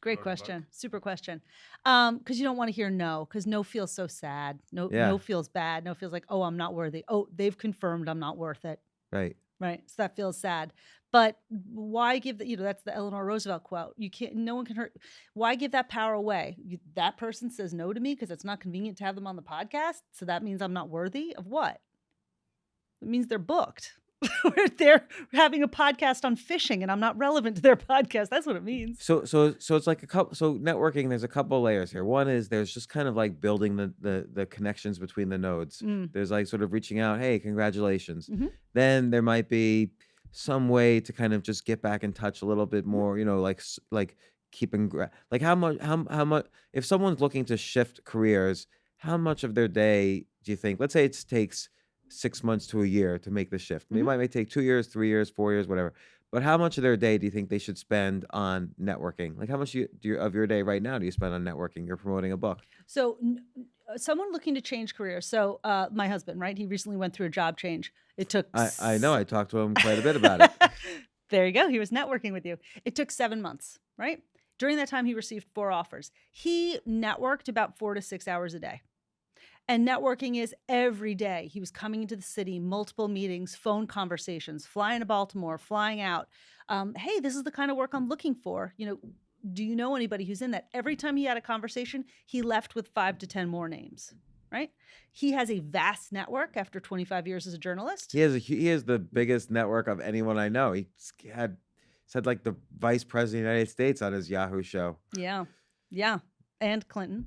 Great question. Super question. Because you don't want to hear no, because no feels so sad. No feels bad. No feels like, oh, I'm not worthy. Oh, they've confirmed I'm not worth it. Right. So that feels sad. But why give that's the Eleanor Roosevelt quote. No one can hurt. Why give that power away? That person says no to me because it's not convenient to have them on the podcast. So that means I'm not worthy of what? It means they're booked. They're having a podcast on fishing and I'm not relevant to their podcast. That's what it means. So it's like networking, there's a couple layers here. One is there's just kind of like building the connections between the nodes. There's like sort of reaching out, hey, congratulations. Then there might be some way to kind of just get back in touch a little bit more, like keeping, like how much, if someone's looking to shift careers, how much of their day do you think, let's say it takes 6 months to a year to make the shift. It might take 2 years, 3 years, 4 years, whatever. But how much of their day do you think they should spend on networking? Like how much of your day right now do you spend on networking? You're promoting a book. So someone looking to change careers. So my husband, right? He recently went through a job change. It took... I know. I talked to him quite a bit about it. There you go. He was networking with you. It took 7 months, right? During that time, he received 4 offers. He networked about 4 to 6 hours a day. And networking is every day. He was coming into the city, multiple meetings, phone conversations, flying to Baltimore, flying out. Hey, this is the kind of work I'm looking for. Do you know anybody who's in that? Every time he had a conversation, he left with 5 to 10 more names, right? He has a vast network after 25 years as a journalist. He has the biggest network of anyone I know. He had like the vice president of the United States on his Yahoo show. Yeah. And Clinton.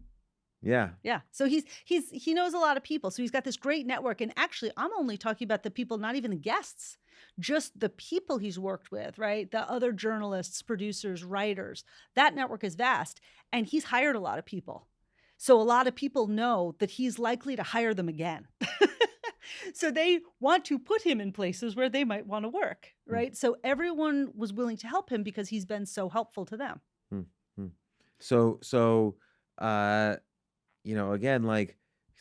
Yeah. So he knows a lot of people. So he's got this great network. And actually, I'm only talking about the people, not even the guests, just the people he's worked with, right? The other journalists, producers, writers. That network is vast. And he's hired a lot of people. So a lot of people know that he's likely to hire them again. So they want to put him in places where they might want to work, right? So everyone was willing to help him because he's been so helpful to them. So again, like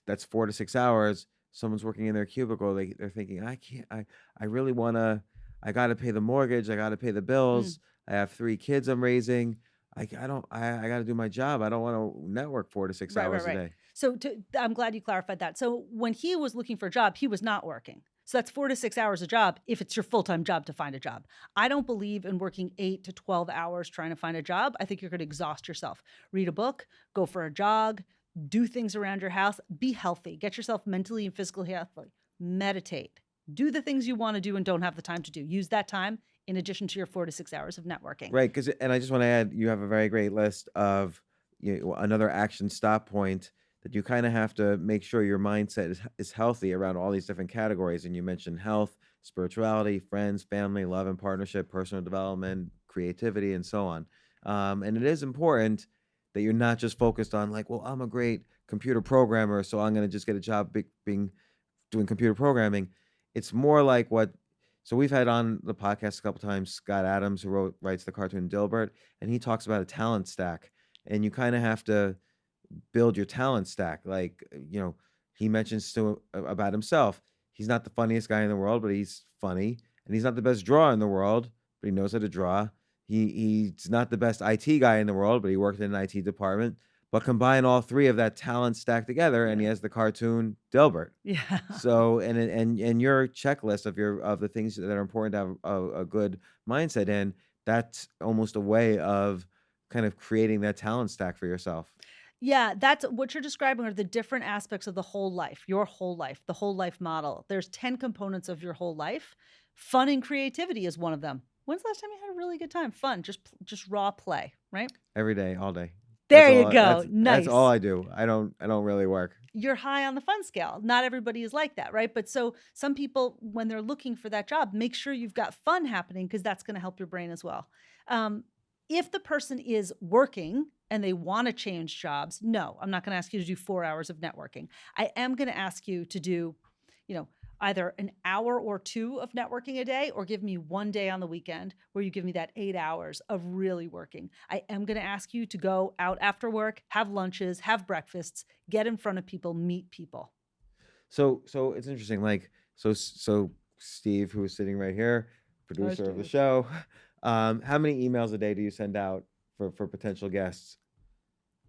that's 4 to 6 hours. Someone's working in their cubicle. They're thinking, I really want to, I got to pay the mortgage. I got to pay the bills. I have 3 kids I'm raising. I got to do my job. I don't want to network 4 to 6 hours a day. So I'm glad you clarified that. So when he was looking for a job, he was not working. So that's 4 to 6 hours a job if it's your full-time job to find a job. I don't believe in working 8 to 12 hours trying to find a job. I think you're going to exhaust yourself. Read a book, go for a jog, do things around your house, be healthy, get yourself mentally and physically healthy, meditate, do the things you want to do and don't have the time to do. Use that time in addition to your 4 to 6 hours of networking. Right. And I just want to add, you have a very great list of another action stop point that you kind of have to make sure your mindset is healthy around all these different categories. And you mentioned health, spirituality, friends, family, love and partnership, personal development, creativity, and so on. And it is important that you're not just focused on like, well, I'm a great computer programmer, so I'm going to just get a job doing computer programming. It's more like so we've had on the podcast a couple times Scott Adams, who writes the cartoon Dilbert, and he talks about a talent stack. And you kind of have to build your talent stack. Like, he mentions about himself. He's not the funniest guy in the world, but he's funny. And he's not the best drawer in the world, but he knows how to draw. He's not the best IT guy in the world, but he worked in an IT department. But combine all three of that talent stack together, and he has the cartoon Dilbert. Yeah. So, and your checklist of the things that are important to have a good mindset in, that's almost a way of kind of creating that talent stack for yourself. Yeah, that's what you're describing are the different aspects of the whole life, your whole life, the whole life model. There's 10 components of your whole life. Fun and creativity is one of them. When's the last time you had a really good time? Fun, just raw play, right? Every day, all day. There you go. Nice. That's all I do. I don't really work. You're high on the fun scale. Not everybody is like that, right? But so some people, when they're looking for that job, make sure you've got fun happening because that's going to help your brain as well. If the person is working and they want to change jobs, no, I'm not going to ask you to do 4 hours of networking. I am going to ask you to do, either an hour or 2 of networking a day, or give me one day on the weekend where you give me that 8 hours of really working. I am going to ask you to go out after work, have lunches, have breakfasts, get in front of people, meet people. So it's interesting. Like, so Steve, who is sitting right here, producer of the show, how many emails a day do you send out for potential guests?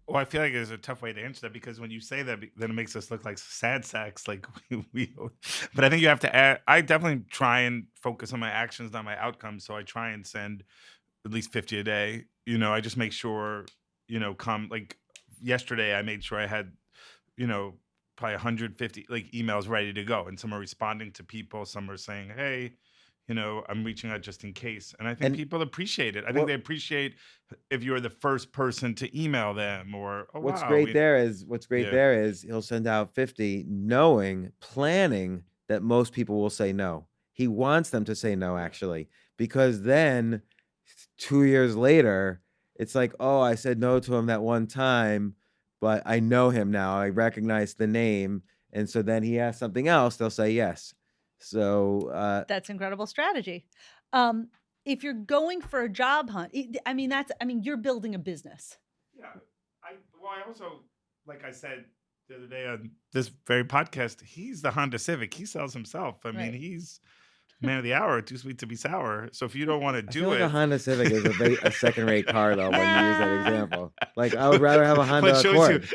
Well, I feel like there's a tough way to answer that because when you say that, then it makes us look like sad sacks. Like but I think you have to add. I definitely try and focus on my actions, not my outcomes. So I try and send at least 50 a day. I just make sure, like yesterday, I made sure I had, probably 150 like emails ready to go, and some are responding to people. Some are saying, hey, I'm reaching out just in case. And I think people appreciate it. I think they appreciate if you're the first person to email them or, what's great there is he'll send out 50 planning that most people will say no. He wants them to say no, actually, because then 2 years later, it's like, oh, I said no to him that one time, but I know him now. I recognize the name. And so then he asks something else, they'll say yes. So that's incredible strategy. If you're going for a job hunt, you're building a business. Yeah. I also, like I said the other day on this very podcast, he's the Honda Civic. He sells himself. I mean, he's man of the hour, too sweet to be sour. So if you don't want to do like a Honda Civic is a second-rate car, though, when you use that example. Like, I would rather have a Honda Accord.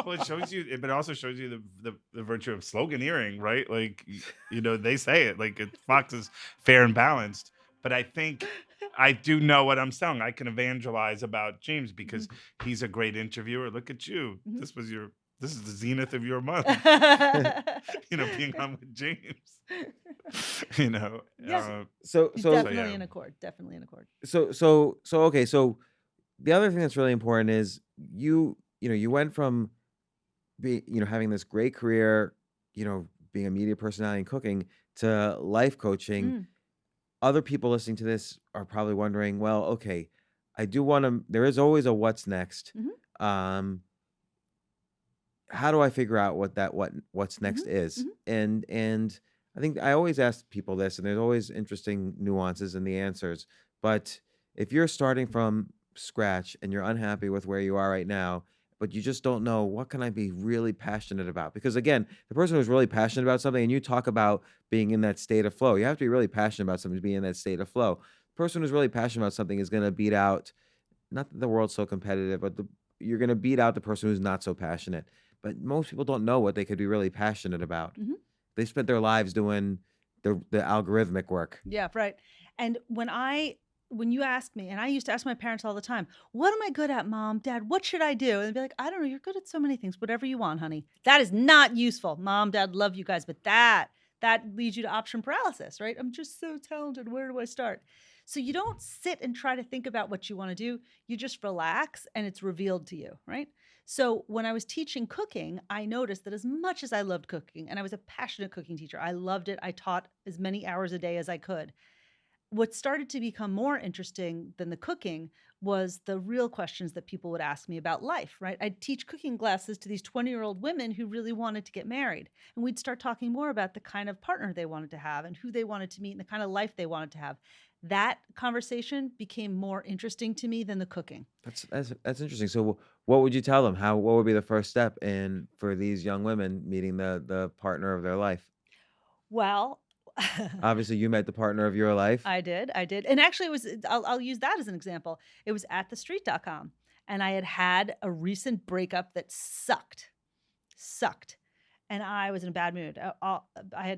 Well, it shows you, but it also shows you the virtue of sloganeering, right? Like, they say it, like Fox is fair and balanced. But I think I do know what I'm selling. I can evangelize about James because he's a great interviewer. Look at you. This is the zenith of your month. Being on with James. Yeah. So definitely an accord. Definitely an accord. So okay. So the other thing that's really important is you went from having this great career, being a media personality and cooking, to life coaching. Other people listening to this are probably wondering, well, okay, I do want to, there is always a what's next. How do I figure out what's next is? And I think I always ask people this, and there's always interesting nuances in the answers. But if you're starting from scratch and you're unhappy with where you are right now, but you just don't know, what can I be really passionate about? Because again, the person who's really passionate about something, and you talk about being in that state of flow, you have to be really passionate about something to be in that state of flow. The person who's really passionate about something is going to beat out, not that the world's so competitive, but you're going to beat out the person who's not so passionate. But most people don't know what they could be really passionate about. Mhm. They spent their lives doing the algorithmic work. Yeah, right. And when you ask me, and I used to ask my parents all the time, what am I good at, Mom, Dad? What should I do? And they'd be like, I don't know. You're good at so many things. Whatever you want, honey. That is not useful. Mom, Dad, love you guys. But that leads you to option paralysis, right? I'm just so talented. Where do I start? So you don't sit and try to think about what you want to do. You just relax and it's revealed to you, right? So when I was teaching cooking, I noticed that as much as I loved cooking, and I was a passionate cooking teacher, I loved it. I taught as many hours a day as I could. What started to become more interesting than the cooking was the real questions that people would ask me about life, right? I'd teach cooking classes to these 20-year-old women who really wanted to get married. And we'd start talking more about the kind of partner they wanted to have and who they wanted to meet and the kind of life they wanted to have. That conversation became more interesting to me than the cooking. That's interesting. So what would you tell them? What would be the first step in for these young women meeting the partner of their life? Well, Obviously, you met the partner of your life. I did. And actually I'll use that as an example. It was at thestreet.com, and I had a recent breakup that sucked. And I was in a bad mood. I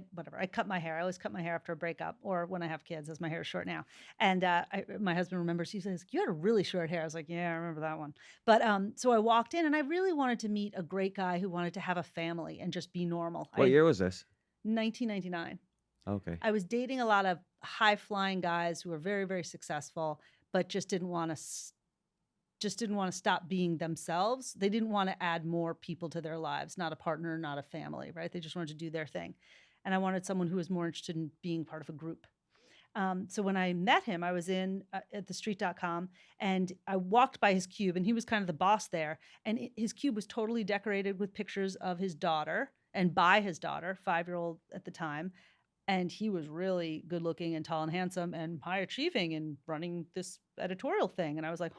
cut my hair. I always cut my hair after a breakup or when I have kids, as my hair is short now. And my husband remembers, he says, you had a really short hair. I was like, yeah, I remember that one. But so I walked in and I really wanted to meet a great guy who wanted to have a family and just be normal. What year was this? 1999. Okay. I was dating a lot of high flying guys who were very, very successful, but just didn't want to stop being themselves. They didn't want to add more people to their lives, not a partner, not a family, right? They just wanted to do their thing. And I wanted someone who was more interested in being part of a group. So when I met him, I was in at thestreet.com, and I walked by his cube, and he was kind of the boss there. And his cube was totally decorated with pictures of his daughter and by his daughter, 5-year-old at the time. And he was really good looking and tall and handsome and high achieving and running this editorial thing. And I was like,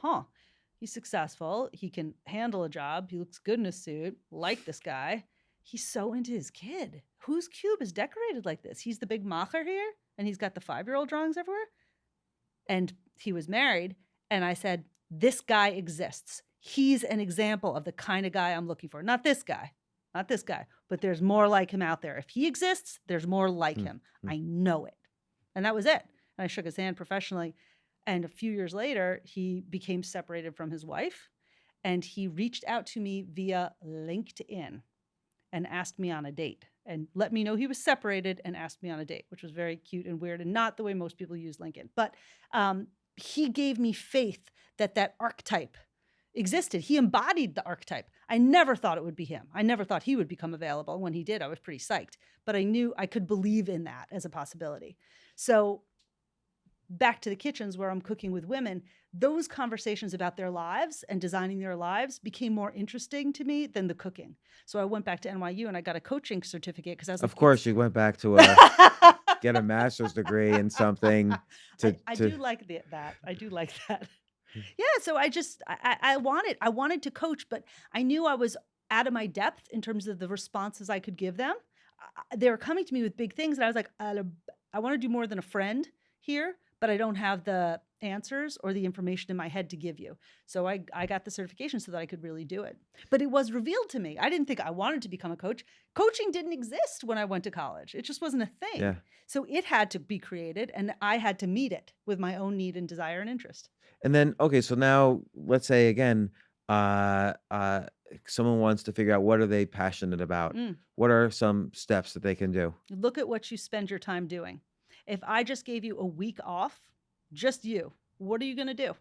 he's successful. He can handle a job. He looks good in a suit. Like this guy. He's so into his kid. Whose cube is decorated like this? He's the big macher here, and he's got the 5-year-old drawings everywhere. And he was married. And I said, this guy exists. He's an example of the kind of guy I'm looking for. Not this guy, but there's more like him out there. If he exists, there's more like him. I know it. And that was it. And I shook his hand professionally. And a few years later, he became separated from his wife, and he reached out to me via LinkedIn and asked me on a date and let me know he was separated and asked me on a date, which was very cute and weird and not the way most people use LinkedIn. But he gave me faith that archetype existed. He embodied the archetype. I never thought it would be him. I never thought he would become available. When he did, I was pretty psyched. But I knew I could believe in that as a possibility. So back to the kitchens where I'm cooking with women, those conversations about their lives and designing their lives became more interesting to me than the cooking. So I went back to NYU and I got a coaching certificate because I was Of course, you went back to get a master's degree in something. I do like that. I do like that. Yeah, so I wanted to coach, but I knew I was out of my depth in terms of the responses I could give them. They were coming to me with big things, and I was like, I want to do more than a friend here, but I don't have the answers or the information in my head to give you. So I got the certification so that I could really do it. But it was revealed to me. I didn't think I wanted to become a coach. Coaching didn't exist when I went to college. It just wasn't a thing. Yeah. So it had to be created, and I had to meet it with my own need and desire and interest. And then, okay, so now let's say again, someone wants to figure out what are they passionate about. What are some steps that they can do? Look at what you spend your time doing. If I just gave you a week off, just you, what are you going to do?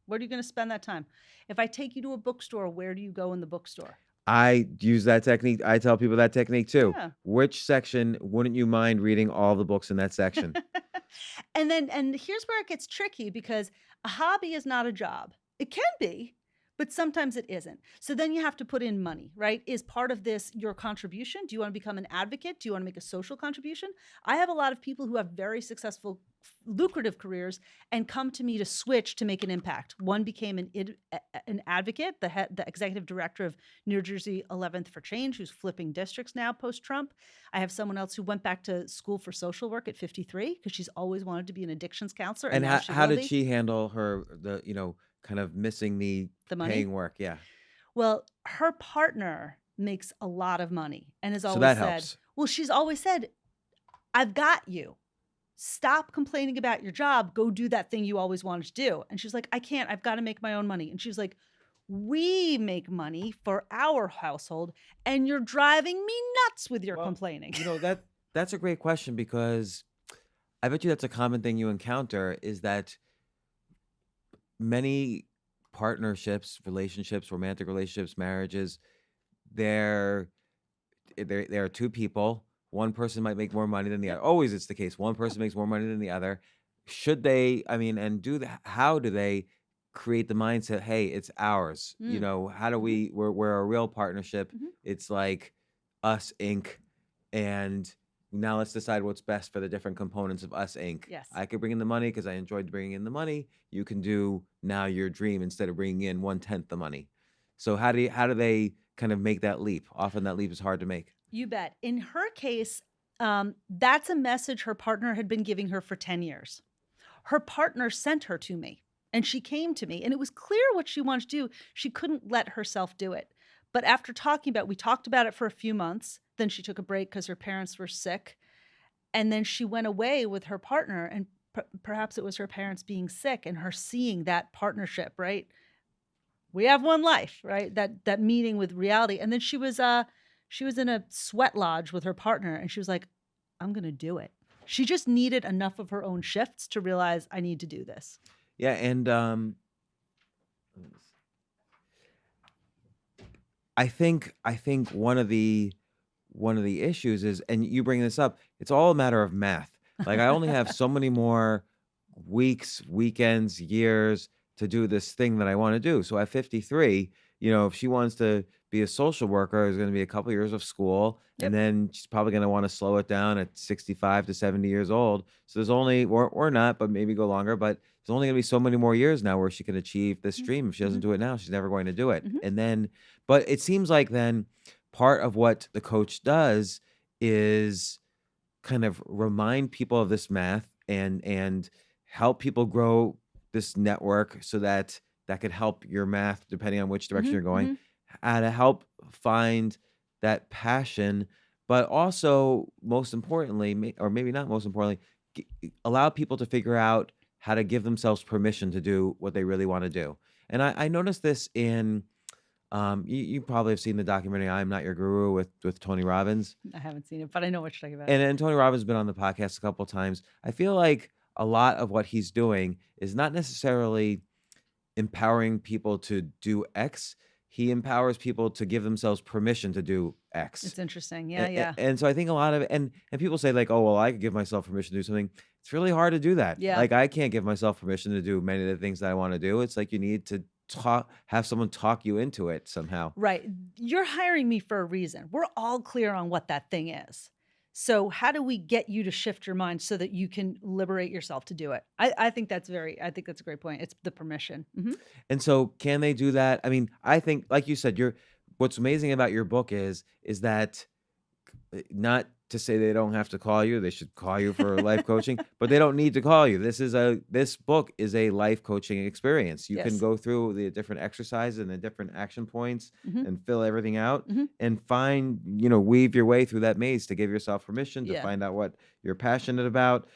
Where are you going to spend that time? If I take you to a bookstore, where do you go in the bookstore? I use that technique. I tell people that technique too. Yeah. Which section wouldn't you mind reading all the books in that section? And here's where it gets tricky, because a hobby is not a job. It can be, but sometimes it isn't. So then you have to put in money, right? Is part of this your contribution? Do you want to become an advocate? Do you want to make a social contribution? I have a lot of people who have very successful, lucrative careers and come to me to switch to make an impact. One became an advocate, the executive director of New Jersey 11th for Change, who's flipping districts now post-Trump. I have someone else who went back to school for social work at 53 because she's always wanted to be an addictions counselor. And how did she handle her, kind of missing the money? paying work? Yeah. Well, her partner makes a lot of money and has So always that said, helps. well, she's always said, I've got you. Stop complaining about your job. Go do that thing you always wanted to do. And she's like, I can't. I've got to make my own money. And she's like, we make money for our household, and you're driving me nuts with your Well, complaining. That's a great question, because I bet you that's a common thing you encounter, is that many partnerships, relationships, romantic relationships, marriages, there there are two people. One person might make more money than the other. Always it's the case. One person makes more money than the other. Should they, I mean, and how do they create the mindset, hey, it's ours? Mm. How do we're a real partnership. Mhm. It's like us Inc. And now let's decide what's best for the different components of us Inc. Yes. I could bring in the money because I enjoyed bringing in the money. You can do now your dream instead of bringing in 1/10 the money. So how do they kind of make that leap? Often that leap is hard to make. You bet. In her case, that's a message her partner had been giving her for 10 years. Her partner sent her to me, and she came to me, and it was clear what she wanted to do. She couldn't let herself do it. But after we talked about it for a few months. Then she took a break because her parents were sick. And then she went away with her partner, and perhaps it was her parents being sick and her seeing that partnership, right? We have one life, right? That meeting with reality. And then she was in a sweat lodge with her partner, and she was like, I'm going to do it. She just needed enough of her own shifts to realize, I need to do this. Yeah, and I think one of the issues is, and you bring this up, it's all a matter of math. Like, I only have so many more weeks, weekends, years to do this thing that I want to do. So at 53, if she wants to be a social worker, there's going to be a couple years of school, Yep. and then she's probably going to want to slow it down at 65 to 70 years old. So there's only, or not, but maybe go longer, but there's only going to be so many more years now where she can achieve this dream. If she doesn't do it now, she's never going to do it. Mhm. And then, but it seems like then part of what the coach does is kind of remind people of this math and help people grow this network so that could help your math depending on which direction Mhm, you're going, mhm. how to help find that passion, but also most importantly, or maybe not most importantly, allow people to figure out how to give themselves permission to do what they really want to do. And I noticed this in you probably have seen the documentary "I'm Not Your Guru" with Tony Robbins. I haven't seen it, but I know what you're talking about. And Tony Robbins has been on the podcast a couple of times. I feel like a lot of what he's doing is not necessarily empowering people to do X. He empowers people to give themselves permission to do X. It's interesting. Yeah. And so I think a lot of it, and people say like, oh, well, I could give myself permission to do something. It's really hard to do that. Yeah. Like, I can't give myself permission to do many of the things that I want to do. It's like you need to have someone talk you into it somehow. Right. You're hiring me for a reason. We're all clear on what that thing is. So how do we get you to shift your mind so that you can liberate yourself to do it? I think that's a great point. It's the permission. Mhm. And so can they do that? I mean, I think, like you said, what's amazing about your book is that not to say they don't have to call you, they should call you for life coaching, but they don't need to call you. This book is a life coaching experience. You can Yes. go through the different exercises and the different action points Mhm. and fill everything out Mhm. and find, weave your way through that maze to give yourself permission to Yeah. find out what you're passionate about.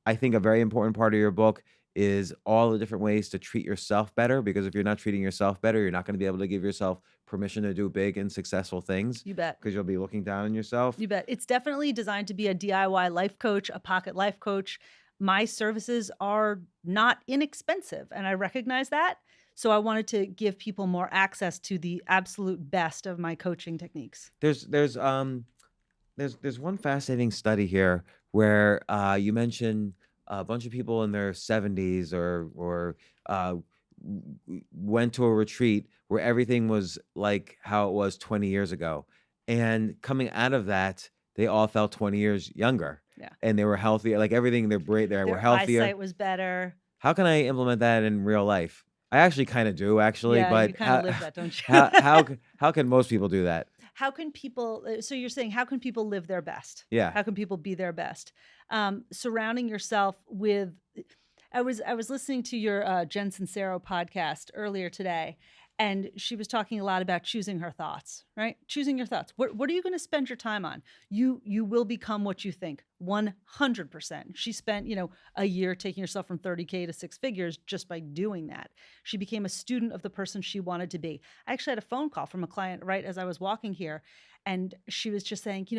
I think a very important part of your book is all the different ways to treat yourself better, because if you're not treating yourself better, you're not going to be able to give yourself permission to do big and successful things, You bet. because you'll be looking down on yourself. You bet. It's definitely designed to be a DIY life coach, a pocket life coach. My services are not inexpensive, and I recognize that. So I wanted to give people more access to the absolute best of my coaching techniques. There's one fascinating study here where you mentioned a bunch of people in their 70s or went to a retreat where everything was like how it was 20 years ago, and coming out of that, they all felt 20 years younger. Yeah. And they were healthier, like everything, they were Their healthier. eyesight was better. How can I implement that in real life? I actually kind of do, Yeah, but you kind of live that, don't you? how can most people do that? How can people, so you're saying, how can people live their best? Yeah. How can people be their best? Surrounding yourself with, I was listening to your Jen Sincero podcast earlier today, And she was talking a lot about choosing her thoughts, right? Choosing your thoughts. What are you going to spend your time on? You will become what you think, 100%. She spent, a year taking herself from 30K to six figures just by doing that. She became a student of the person she wanted to be. I actually had a phone call from a client right as I was walking here, and she was just saying, she's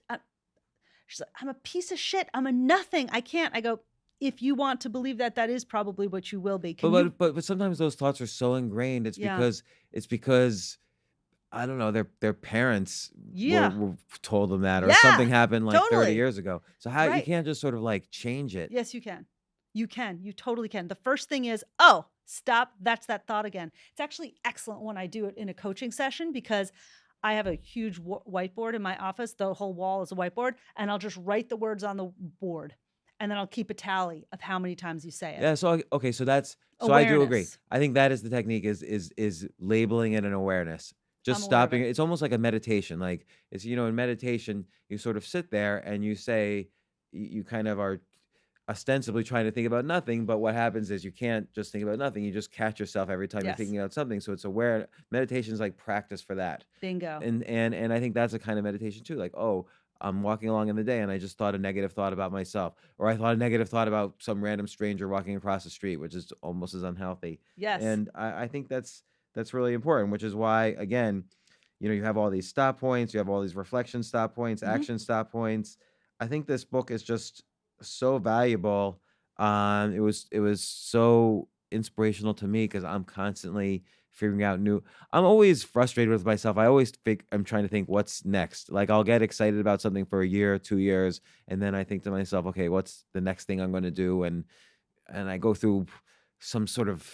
like, I'm a piece of shit. I'm a nothing. I can't. I go, if you want to believe that, that is probably what you will be. But sometimes those thoughts are so ingrained. It's because I don't know, their parents were told them that, or something happened like 30 years ago. So you can't just sort of like change it. Yes, you can. You can. You totally can. The first thing is, stop. That's that thought again. It's actually excellent when I do it in a coaching session, because I have a huge whiteboard in my office. The whole wall is a whiteboard, and I'll just write the words on the board. And then I'll keep a tally of how many times you say it. Yeah. So that's awareness. I do agree. I think that is the technique is labeling it an awareness. Just stopping it. It's almost like a meditation. Like it's in meditation you sort of sit there and you say you kind of are ostensibly trying to think about nothing, but what happens is you can't just think about nothing. You just catch yourself every time you're thinking about something. So it's aware. Meditation is like practice for that. Bingo. And I think that's a kind of meditation too. Like, I'm walking along in the day and I just thought a negative thought about myself, or I thought a negative thought about some random stranger walking across the street, which is almost as unhealthy. Yes. And I think that's really important, which is why, again, you have all these stop points, you have all these reflection stop points, action stop points. I think this book is just so valuable. It was so inspirational to me because I'm constantly figuring out I'm always frustrated with myself. I always think I'm trying to think what's next. Like I'll get excited about something for a year, 2 years, and then I think to myself, okay, what's the next thing I'm going to do? And I go through some sort of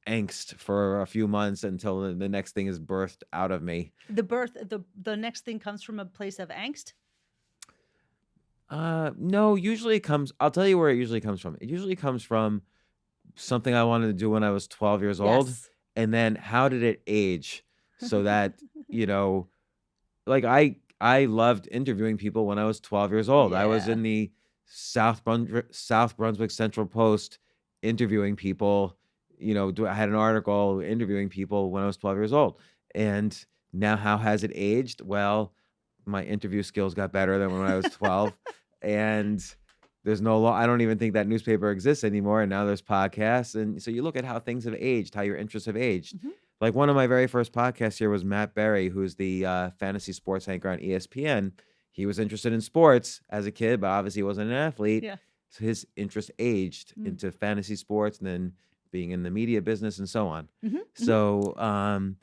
angst for a few months until the next thing is birthed out of me. The next thing comes from a place of angst? No, usually it comes, I'll tell you where it usually comes from. It usually comes from something I wanted to do when I was 12 years old. Yes. And then how did it age so that, like I loved interviewing people when I was 12 years old. I was in the South Brunswick Central Post interviewing people. I had an article interviewing people when I was 12 years old. And now how has it aged? Well, my interview skills got better than when I was 12. And there's I don't even think that newspaper exists anymore. And now there's podcasts. And so you look at how things have aged, how your interests have aged. Mm-hmm. Like one of my very first podcasts here was Matt Berry, who's the fantasy sports anchor on ESPN. He was interested in sports as a kid, but obviously he wasn't an athlete. Yeah. So his interest aged into fantasy sports and then being in the media business and so on. Mm-hmm. So,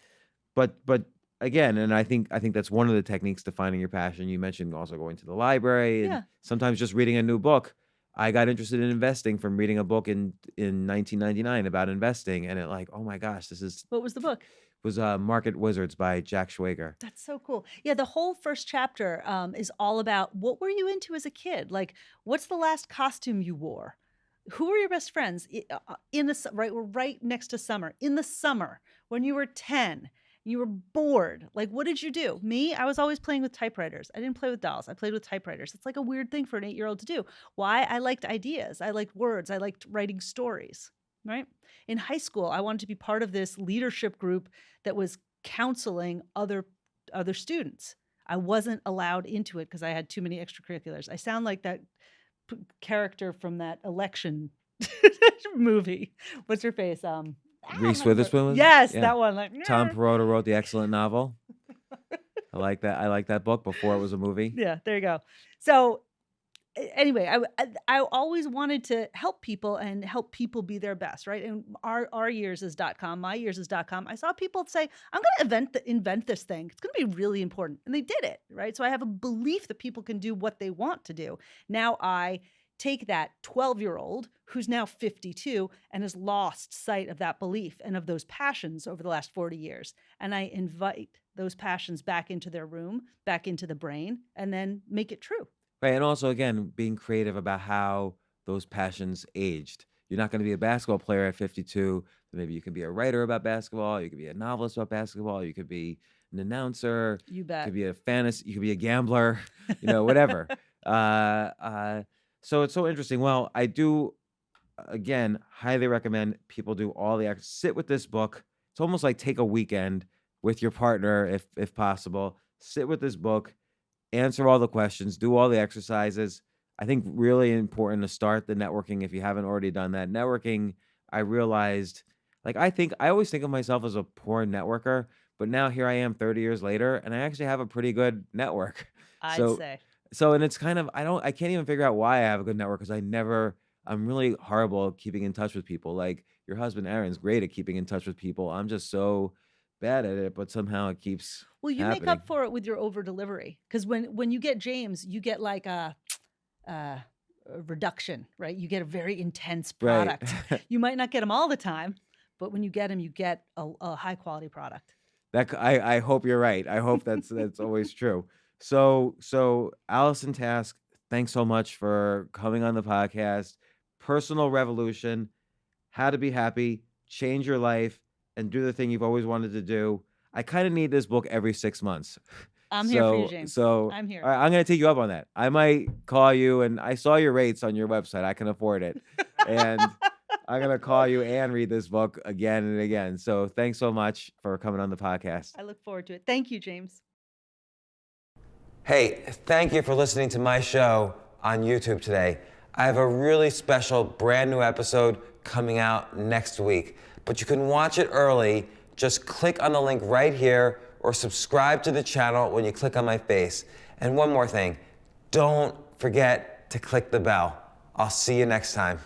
but again, and I think that's one of the techniques to finding your passion. You mentioned also going to the library and sometimes just reading a new book. I got interested in investing from reading a book in 1999 about investing, and oh my gosh, What was the book? It was Market Wizards by Jack Schwager. That's so cool. Yeah, the whole first chapter is all about what were you into as a kid? Like, what's the last costume you wore? Who were your best friends we're right next to summer. In the summer, when you were 10, you were bored. Like, what did you do? Me, I was always playing with typewriters. I didn't play with dolls. I played with typewriters. It's like a weird thing for an 8-year-old to do. Why? I liked ideas. I liked words. I liked writing stories, right? In high school, I wanted to be part of this leadership group that was counseling other students. I wasn't allowed into it because I had too many extracurriculars. I sound like that character from that election movie. What's her face? Reese Witherspoon? Yes, that one. Like, Tom Perrotta wrote the excellent novel. I like that. I like that book before it was a movie. Yeah, there you go. So anyway, I always wanted to help people and help people be their best, right? And our years is .com, my years is .com. I saw people say, I'm going to invent this thing. It's going to be really important. And they did it, right? So I have a belief that people can do what they want to do. Now I take that 12-year-old who's now 52 and has lost sight of that belief and of those passions over the last 40 years. And I invite those passions back into their room, back into the brain, and then make it true. Right. And also, again, being creative about how those passions aged. You're not going to be a basketball player at 52. Maybe you can be a writer about basketball. You could be a novelist about basketball. You could be an announcer. You bet. You could be a fantasy. You could be a gambler, whatever. So it's so interesting. Well, I do, again, highly recommend people do all the sit with this book, it's almost like take a weekend with your partner, if possible, sit with this book, answer all the questions, do all the exercises. I think really important to start the networking if you haven't already done that. Networking, I realized, like I always think of myself as a poor networker, but now here I am 30 years later, and I actually have a pretty good network. I'd So say. and it's kind of I can't even figure out why I have a good network because I'm really horrible at keeping in touch with people. Like your husband Aaron's great at keeping in touch with people. I'm just so bad at it, but somehow it keeps Well, you make happening. up for it with your over delivery, because when you get James, you get like a reduction, right? You get a very intense Right. product. You might not get him all the time, but when you get him, you get a high quality product. I hope you're right. I hope that's always true. So Allison Task, thanks so much for coming on the podcast. Personal revolution, how to be happy, change your life, and do the thing you've always wanted to do. I kind of need this book every 6 months. I'm here for you, James. So I'm here. all right, I'm gonna take you up on that. I might call you, and I saw your rates on your website. I can afford it, and I'm gonna call you and read this book again and again. So thanks so much for coming on the podcast. I look forward to it. Thank you, James. Hey, thank you for listening to my show on YouTube today. I have a really special brand new episode coming out next week, but you can watch it early. Just click on the link right here or subscribe to the channel when you click on my face. And one more thing, don't forget to click the bell. I'll see you next time.